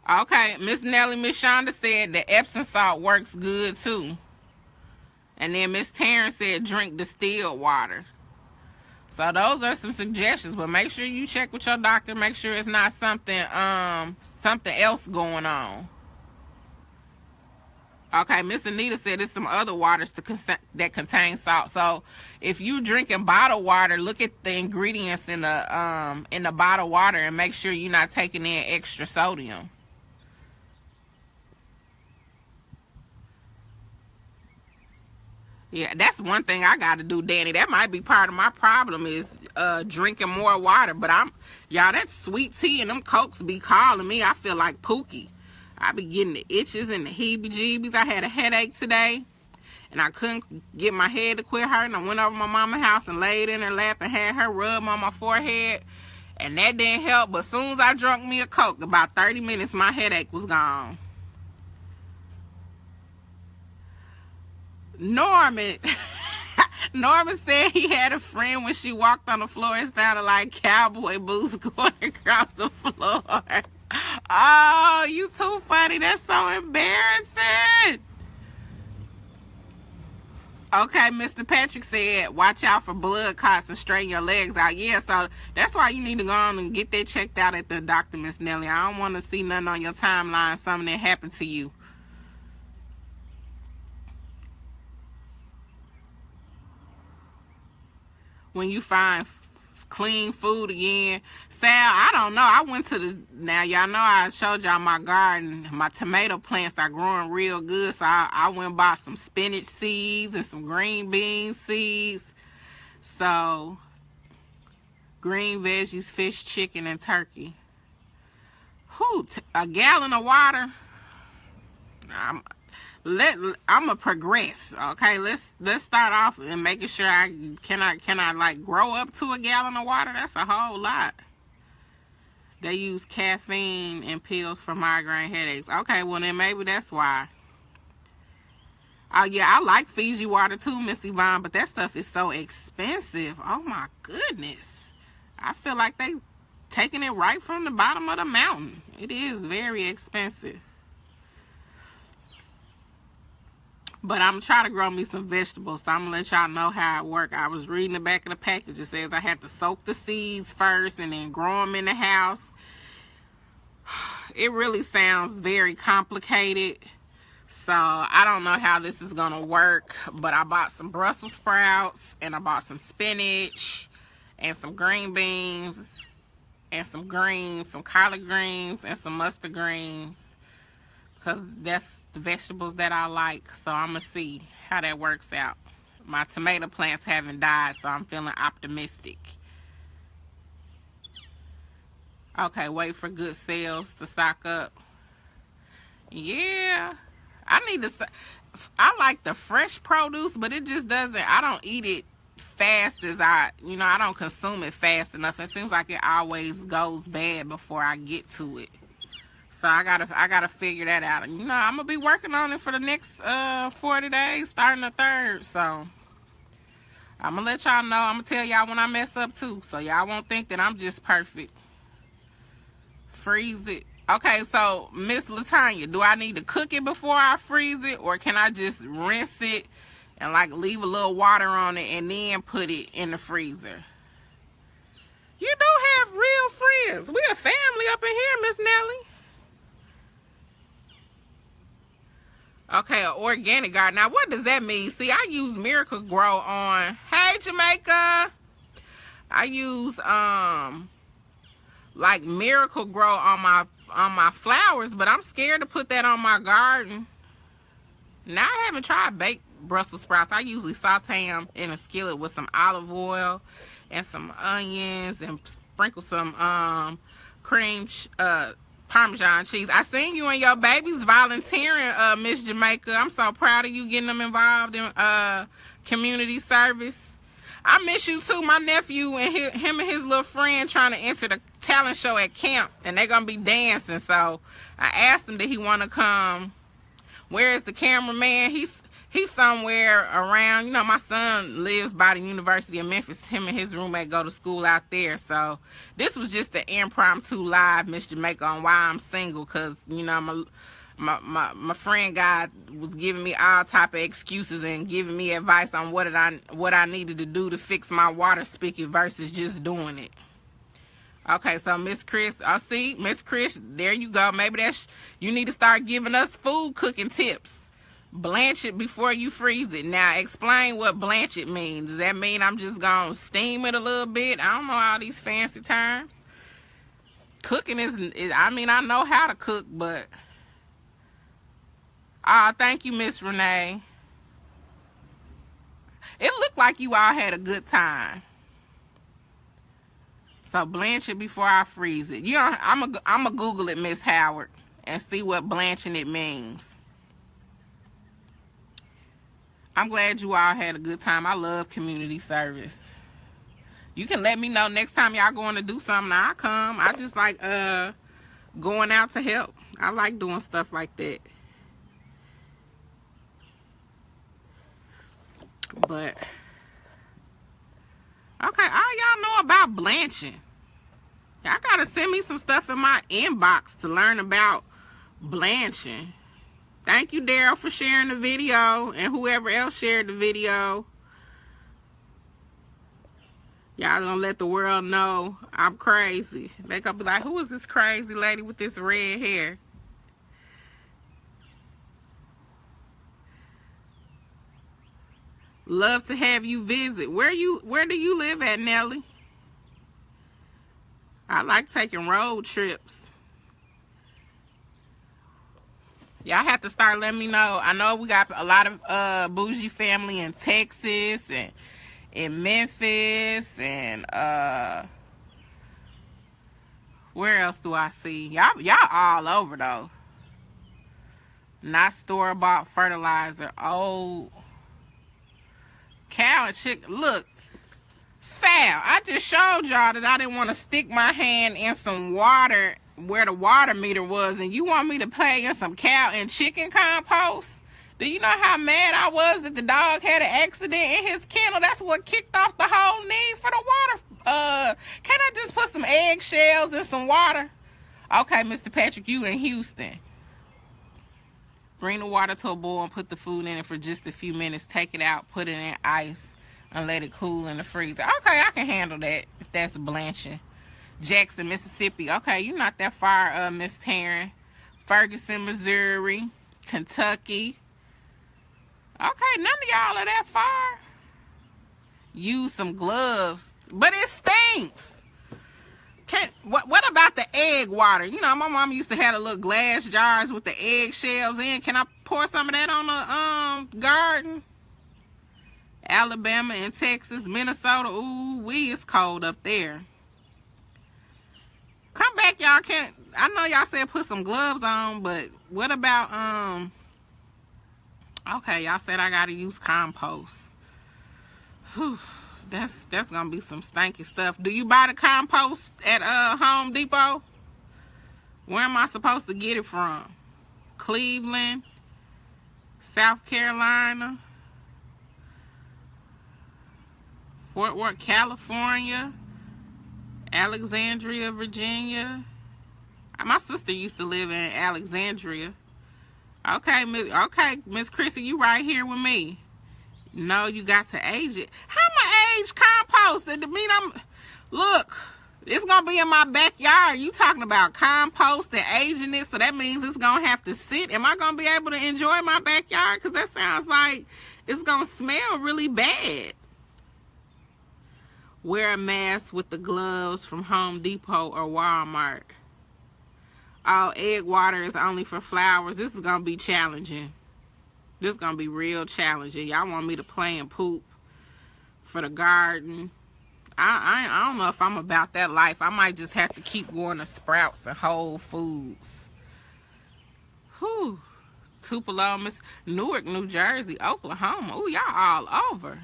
A: Okay, Miss Nelly, Miss Shonda said the Epsom salt works good too. And then Miss Terrence said drink distilled water. So those are some suggestions, but make sure you check with your doctor. Make sure it's not something else going on. Okay, Miss Anita said there's some other waters that contain salt. So if you drinking bottled water, look at the ingredients in the bottled water and make sure you're not taking in extra sodium. Yeah, that's one thing I got to do, Danny. That might be part of my problem is drinking more water. But y'all, that sweet tea and them Cokes be calling me. I feel like Pookie. I be getting the itches and the heebie-jeebies. I had a headache today, and I couldn't get my head to quit hurting. I went over to my mama's house and laid in her lap and had her rub on my forehead, and that didn't help. But as soon as I drank me a Coke, about 30 minutes, my headache was gone. Norman said he had a friend when she walked on the floor, it sounded like cowboy boots going across the floor. Oh, you too funny. That's so embarrassing. Okay, Mr. Patrick said, watch out for blood clots and straighten your legs out. Yeah, so that's why you need to go on and get that checked out at the doctor, Miss Nelly. I don't want to see nothing on your timeline, something that happened to you. When you find clean food again. Sal, I don't know. I went to now y'all know I showed y'all my garden. My tomato plants are growing real good. So I went and bought some spinach seeds and some green bean seeds. So green veggies, fish, chicken, and turkey. Whew, a gallon of water. I'm gonna progress. Okay, let's start off and making sure I can like grow up to a gallon of water. That's a whole lot. They use caffeine and pills for migraine headaches. Okay, well then maybe that's why. Oh yeah, I like Fiji water too, Miss Yvonne, but that stuff is so expensive. Oh my goodness, I feel like they taking it right from the bottom of the mountain. It is very expensive. But I'm trying to grow me some vegetables, so I'm going to let y'all know how it works. I was reading the back of the package. It says I have to soak the seeds first and then grow them in the house. It really sounds very complicated. So I don't know how this is going to work. But I bought some Brussels sprouts and I bought some spinach and some green beans and some greens, some collard greens and some mustard greens. Because that's the vegetables that I like, so I'm gonna see how that works out. My tomato plants haven't died, so I'm feeling optimistic. Okay, wait for good sales to stock up. Yeah, I like the fresh produce, but it just doesn't, I don't eat it fast as I don't consume it fast enough. It seems like it always goes bad before I get to it. So I gotta figure that out. And I'm gonna be working on it for the next 40 days, starting the 3rd. So I'm gonna let y'all know. I'm gonna tell y'all when I mess up too, so y'all won't think that I'm just perfect. Freeze it. Okay, so Miss Latanya, do I need to cook it before I freeze it, or can I just rinse it and like leave a little water on it and then put it in the freezer? You do have real friends. We a family up in here, Miss Nelly. Okay, an organic garden. Now, what does that mean? See, I use Miracle Grow on. Hey, Jamaica. I use like Miracle Grow on my flowers, but I'm scared to put that on my garden. Now I haven't tried baked Brussels sprouts. I usually saute them in a skillet with some olive oil and some onions and sprinkle some cream Parmesan cheese. I seen you and your babies volunteering, Miss Jamaica. I'm so proud of you getting them involved in community service. I miss you too. My nephew and him and his little friend trying to enter the talent show at camp, and they're gonna be dancing. So I asked him, did he want to come? Where is the cameraman? He's somewhere around. You know, my son lives by the University of Memphis. Him and his roommate go to school out there. So this was just an impromptu live, Miss Jamaica, on why I'm single. Cause you know my friend guy was giving me all type of excuses and giving me advice on what I needed to do to fix my water spigot versus just doing it. Okay, so Miss Chris, I see Miss Chris. There you go. Maybe you need to start giving us food cooking tips. Blanch it before you freeze it. Now explain what blanch it means. Does that mean I'm just gonna steam it a little bit? I don't know all these fancy terms. Cooking I mean, I know how to cook, but thank you, Miss Renee. It looked like you all had a good time. So blanch it before I freeze it. You know, I'm a Google it, Miss Howard, and see what blanching it means. I'm glad you all had a good time. I love community service. You can let me know next time y'all going to do something. I'll come. I just like going out to help. I like doing stuff like that. But okay, all y'all know about blanching. Y'all gotta send me some stuff in my inbox to learn about blanching. Thank you, Daryl, for sharing the video, and whoever else shared the video. Y'all gonna let the world know I'm crazy. They gonna be like, who is this crazy lady with this red hair? Love to have you visit. Where do you live at, Nelly? I like taking road trips. Y'all have to start letting me know. I know we got a lot of bougie family in Texas and in Memphis and where else do I see? Y'all all over though. Not store-bought fertilizer. Oh, cow and chicken. Look, Sal, I just showed y'all that I didn't want to stick my hand in some water where the water meter was, and you want me to play in some cow and chicken compost? Do you know how mad I was that the dog had an accident in his kennel? That's what kicked off the whole need for the water. Can I just put some eggshells in some water? Okay, Mr. Patrick, you in Houston. Bring the water to a boil and put the food in it for just a few minutes. Take it out, put it in ice, and let it cool in the freezer. Okay, I can handle that if that's blanching. Jackson, Mississippi. Okay, you're not that far, Miss Taryn. Ferguson, Missouri. Kentucky. Okay, none of y'all are that far. Use some gloves. But it stinks. What about the egg water? You know, my mom used to have the little glass jars with the eggshells in. Can I pour some of that on the garden? Alabama and Texas, Minnesota. Ooh, it's cold up there. Come back, y'all. I know y'all said put some gloves on, but what about okay, y'all said I gotta use compost. Whew, that's gonna be some stanky stuff. Do you buy the compost at Home Depot? Where am I supposed to get it from? Cleveland, South Carolina, Fort Worth, California, Alexandria, Virginia. My sister used to live in Alexandria. Okay, Miss Chrissy, you right here with me. No, you got to age it. How am I age compost? Look, it's gonna be in my backyard. You talking about compost and aging it, so that means it's gonna have to sit. Am I gonna be able to enjoy my backyard? Because that sounds like it's gonna smell really bad. Wear a mask with the gloves from Home Depot or Walmart. Oh, egg water is only for flowers. This is going to be challenging. This is going to be real challenging. Y'all want me to play and poop for the garden. I don't know if I'm about that life. I might just have to keep going to Sprouts and Whole Foods. Whew. Tupelo, Newark, New Jersey, Oklahoma. Ooh, y'all all over.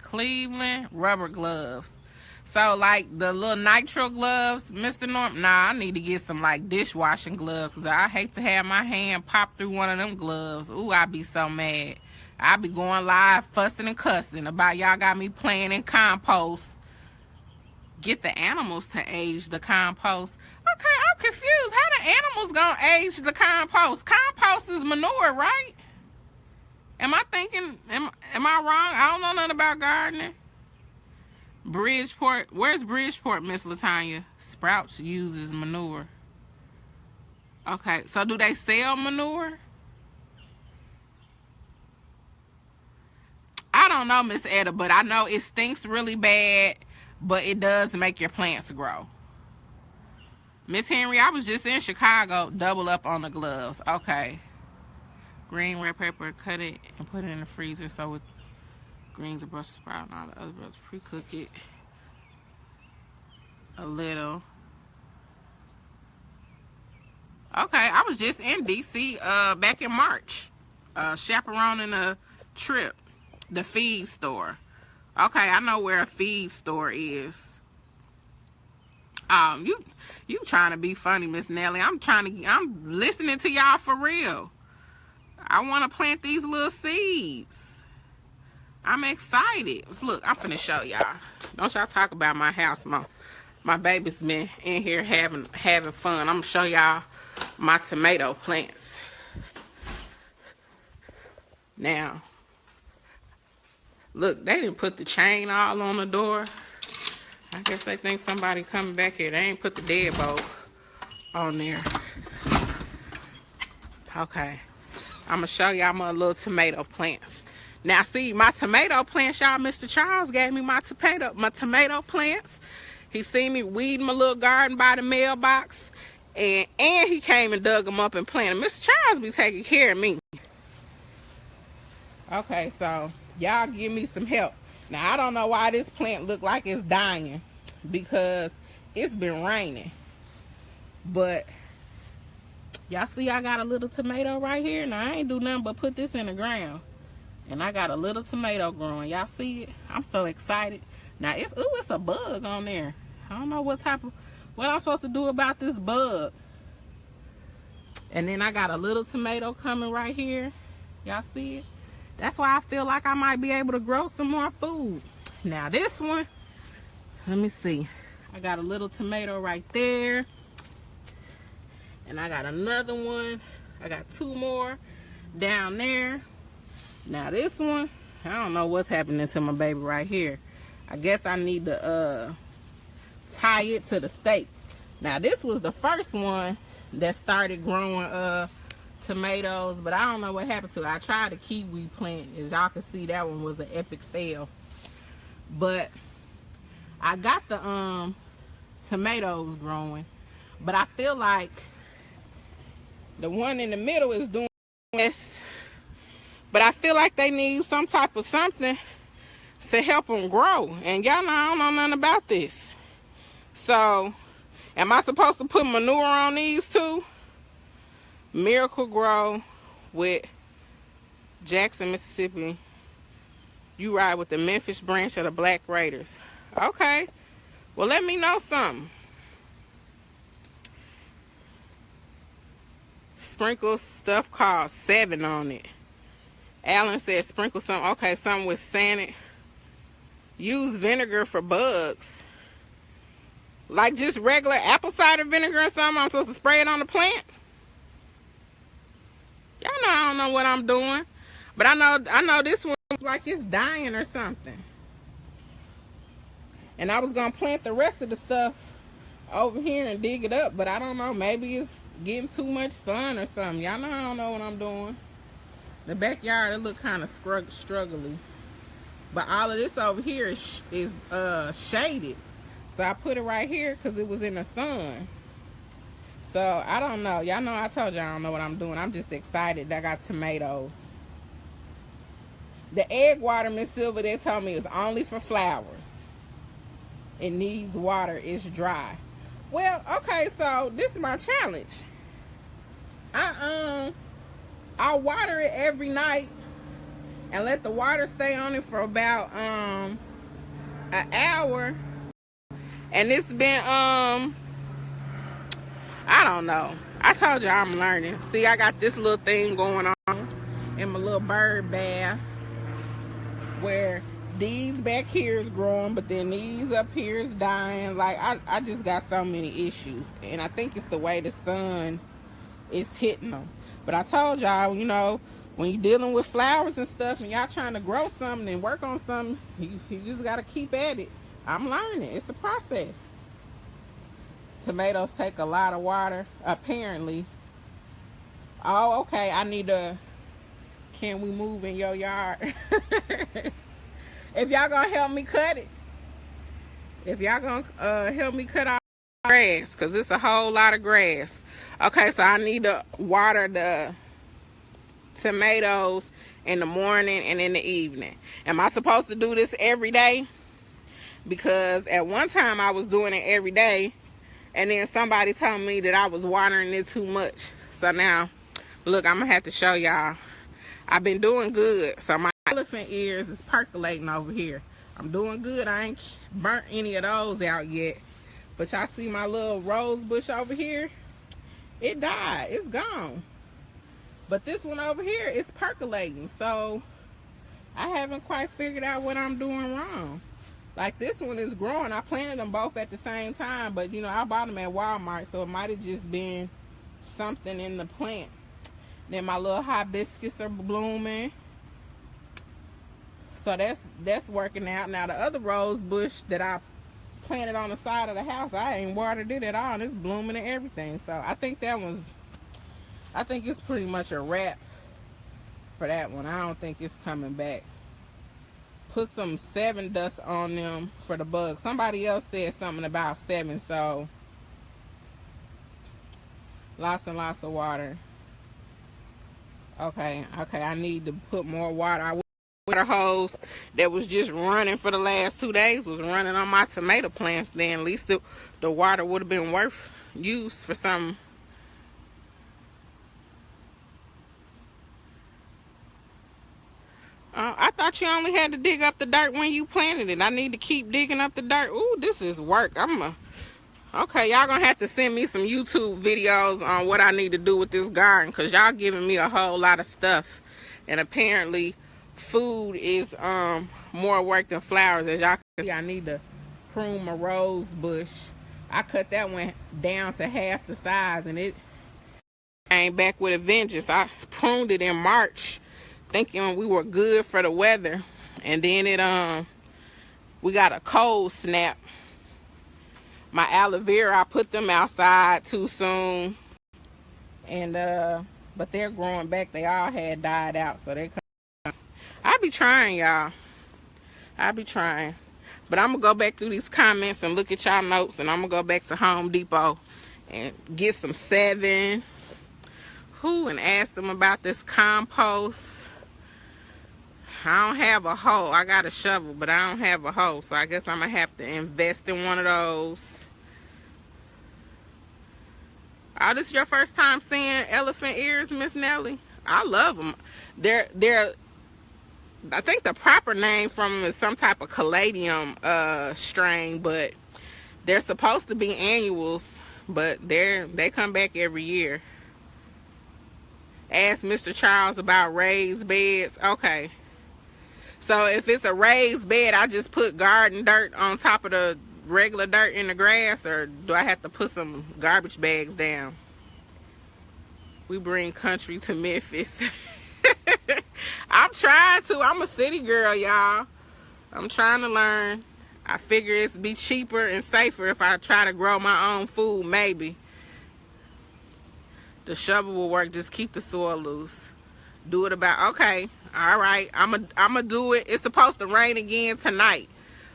A: Cleveland, rubber gloves. So, like, the little nitro gloves, Mr. Norm, nah, I need to get some, like, dishwashing gloves. Because I hate to have my hand pop through one of them gloves. Ooh, I be so mad. I be going live fussing and cussing about y'all got me playing in compost. Get the animals to age the compost. Okay, I'm confused. How the animals gonna age the compost? Compost is manure, right? Am I thinking, am I wrong? I don't know nothing about gardening. Bridgeport. Where's Bridgeport, Miss Latanya? Sprouts uses manure. Okay, so do they sell manure? I don't know, Miss Etta, but I know it stinks really bad, but it does make your plants grow. Miss Henry, I was just in Chicago. Double up on the gloves. Okay. Green red pepper, cut it and put it in the freezer so with greens and Brussels sprout and all the other bugs. Pre-cook it a little. Okay, I was just in DC back in March, chaperoning a trip, the feed store. Okay, I know where a feed store is. You trying to be funny, Miss Nelly. I'm listening to y'all for real. I want to plant these little seeds. I'm excited. Look, I'm finna show y'all. Don't y'all talk about my house. My baby's been in here having fun. I'm gonna show y'all my tomato plants. Now, look, they didn't put the chain all on the door. I guess they think somebody coming back here. They ain't put the deadbolt on there. Okay. I'm going to show y'all my little tomato plants. Now, see, my tomato plants, y'all, Mr. Charles gave me my tomato plants. He seen me weeding my little garden by the mailbox. And he came and dug them up and planted. Mr. Charles be taking care of me. Okay, so y'all give me some help. Now, I don't know why this plant look like it's dying because it's been raining. But y'all see I got a little tomato right here. Now, I ain't do nothing but put this in the ground. And I got a little tomato growing. Y'all see it? I'm so excited. Now, it's a bug on there. I don't know what I'm supposed to do about this bug. And then I got a little tomato coming right here. Y'all see it? That's why I feel like I might be able to grow some more food. Now this one, let me see. I got a little tomato right there. And I got another one. I got two more down there. Now this one, I don't know what's happening to my baby right here. I guess I need to tie it to the stake. Now this was the first one that started growing tomatoes, but I don't know what happened to it. I tried a kiwi plant. As y'all can see, that one was an epic fail. But I got the tomatoes growing, but I feel like the one in the middle is doing this, but I feel like they need some type of something to help them grow. And y'all know I don't know nothing about this. So am I supposed to put manure on these too? Miracle Grow with Jackson, Mississippi. You ride with the Memphis branch of the Black Raiders. Okay. Well, let me know something. Sprinkle stuff called 7 on it. Alan said sprinkle some. Okay, something with sanded. Use vinegar for bugs. Like just regular apple cider vinegar or something. I'm supposed to spray it on the plant. Y'all know I don't know what I'm doing. But I know this one looks like it's dying or something. And I was going to plant the rest of the stuff over here and dig it up. But I don't know. Maybe it's getting too much sun or something. Y'all know I don't know what I'm doing. The backyard, it look kind of struggly. But all of this over here is shaded. So I put it right here because it was in the sun. So I don't know. Y'all know I told y'all I don't know what I'm doing. I'm just excited that I got tomatoes. The egg water, Miss Silver, they told me is only for flowers. It needs water. It's dry. Well, okay, so this is my challenge. I'll water it every night and let the water stay on it for about an hour. And it's been I don't know. I told you I'm learning. See, I got this little thing going on in my little bird bath where these back here is growing, but then these up here is dying. Like, I just got so many issues. And I think it's the way the sun is hitting them. But I told y'all, you know, when you're dealing with flowers and stuff and y'all trying to grow something and work on something, you just got to keep at it. I'm learning. It's a process. Tomatoes take a lot of water, apparently. Oh, okay. I need to... Can we move in your yard? If y'all gonna help me cut it. If y'all gonna help me cut off grass, because it's a whole lot of grass. Okay, so I need to water the tomatoes in the morning and in the evening. Am I supposed to do this every day? Because at one time I was doing it every day, and then somebody told me that I was watering it too much. So now, look, I'm gonna have to show y'all. I've been doing good. So my elephant ears is percolating over here. I'm doing good. I ain't burnt any of those out yet. But y'all see my little rose bush over here? It died. It's gone. But this one over here is percolating. So I haven't quite figured out what I'm doing wrong. Like, this one is growing. I planted them both at the same time. But, you know, I bought them at Walmart. So it might have just been something in the plant. Then my little hibiscus are blooming. So that's working out. Now the other rose bush that I planted on the side of the house, I ain't watered it at all, and it's blooming and everything. So I think it's pretty much a wrap for that one. I don't think it's coming back. Put some 7 dust on them for the bugs. Somebody else said something about 7, so lots and lots of water. Okay, I need to put more water. Water hose that was just running for the last 2 days was running on my tomato plants. Then at least the water would have been worth use for something. I thought you only had to dig up the dirt when you planted it. I need to keep digging up the dirt. Ooh, this is work. Okay, y'all gonna have to send me some YouTube videos on what I need to do with this garden, because y'all giving me a whole lot of stuff. And apparently food is more work than flowers. As y'all can see, I need to prune my rose bush. I cut that one down to half the size, and it came back with a vengeance. I pruned it in March thinking we were good for the weather, and then we got a cold snap. My aloe vera, I put them outside too soon, and but they're growing back. They all had died out, so they come. I be trying, y'all. I be trying. But I'm going to go back through these comments and look at y'all notes. And I'm going to go back to Home Depot and get some 7. And ask them about this compost. I don't have a hoe. I got a shovel, but I don't have a hoe. So I guess I'm going to have to invest in one of those. Oh, this is your first time seeing elephant ears, Miss Nelly? I love them. They're I think the proper name from them is some type of caladium strain, but they're supposed to be annuals, but they come back every year. Ask Mr. Charles about raised beds. Okay. So if it's a raised bed, I just put garden dirt on top of the regular dirt in the grass, or do I have to put some garbage bags down? We bring country to Memphis. I'm trying to. I'm a city girl, y'all. I'm trying to learn. I figure it's be cheaper and safer if I try to grow my own food, maybe. The shovel will work. Just keep the soil loose. Do it about, okay. All right, I'm a do it. It's supposed to rain again tonight,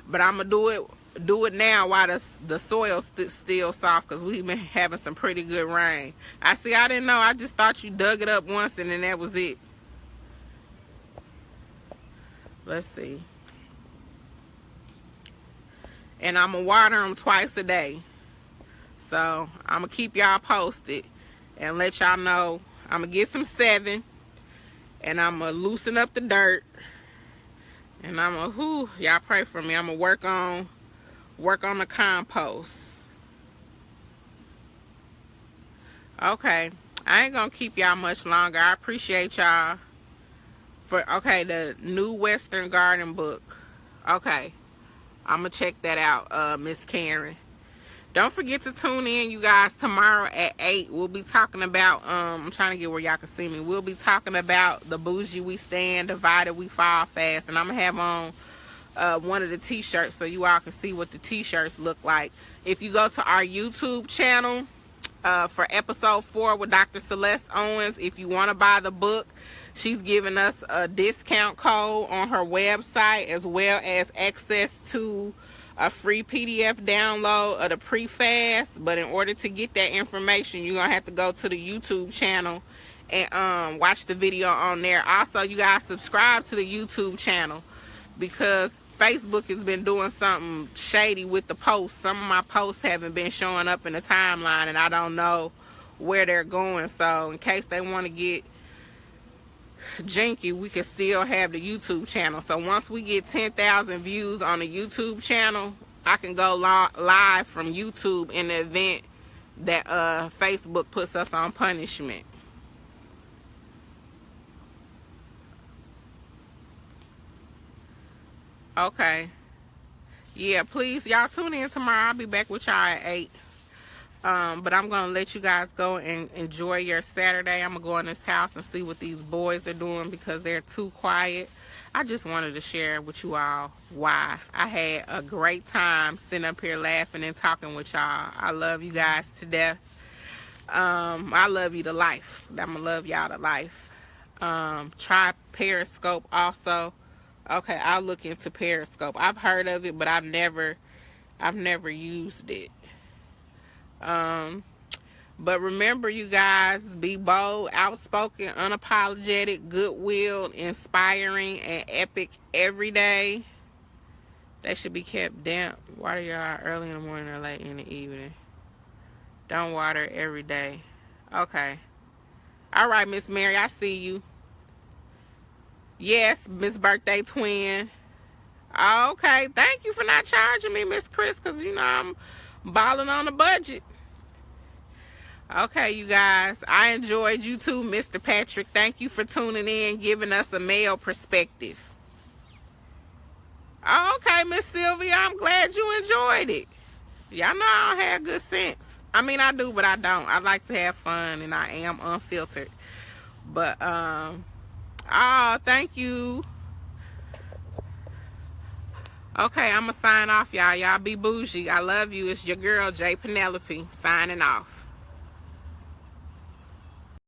A: but I'm gonna do it now while the soil's still soft, because we've been having some pretty good rain. I didn't know. I just thought you dug it up once and then that was it. Let's see. And I'm gonna water them twice a day. So I'm gonna keep y'all posted and let y'all know. I'm gonna get some 7, and I'm gonna loosen up the dirt, and I'm gonna, y'all pray for me. I'm gonna work on the compost. Okay, I ain't gonna keep y'all much longer. I appreciate y'all okay, the new Western Garden book. Okay, I'm gonna check that out, Miss Karen. Don't forget to tune in, you guys. Tomorrow at 8, we'll be talking about, I'm trying to get where y'all can see me. We'll be talking about the Bougie We Stand, Divided We Fall Fast. And I'm going to have on one of the t-shirts so you all can see what the t-shirts look like. If you go to our YouTube channel for episode 4 with Dr. Celeste Owens, if you want to buy the book, she's giving us a discount code on her website, as well as access to a free PDF download of the pre-fast. But in order to get that information, you're gonna have to go to the YouTube channel and watch the video on there. Also, you guys subscribe to the YouTube channel, because Facebook has been doing something shady with the posts. Some of my posts haven't been showing up in the timeline, and I don't know where they're going. So in case they want to get jinky, we can still have the YouTube channel. So once we get 10,000 views on the YouTube channel, I can go live from YouTube in the event that Facebook puts us on punishment. Okay, yeah, please y'all tune in tomorrow. I'll be back with y'all at 8. But I'm gonna let you guys go and enjoy your Saturday. I'm gonna go in this house and see what these boys are doing, because they're too quiet. I just wanted to share with you all why I had a great time sitting up here laughing and talking with y'all. I love you guys to death. I love you to life. I'm gonna love y'all to life. Try Periscope also. Okay, I'll look into Periscope. I've heard of it, but I've never used it. But remember, you guys, be bold, outspoken, unapologetic, goodwill, inspiring, and epic every day. They should be kept damp. Water y'all early in the morning or late in the evening. Don't water every day. Okay. All right, Miss Mary, I see you. Yes, Miss Birthday Twin. Okay, thank you for not charging me, Miss Chris, because, you know, I'm balling on a budget. Okay, you guys, I enjoyed you too, Mr. Patrick. Thank you for tuning in, giving us a male perspective. Okay, Miss Sylvia, I'm glad you enjoyed it. Y'all know I don't have good sense. I mean, I do, but I don't. I like to have fun, and I am unfiltered. But, thank you. Okay, I'm going to sign off, y'all. Y'all be bougie. I love you. It's your girl, J. Penelope, signing off.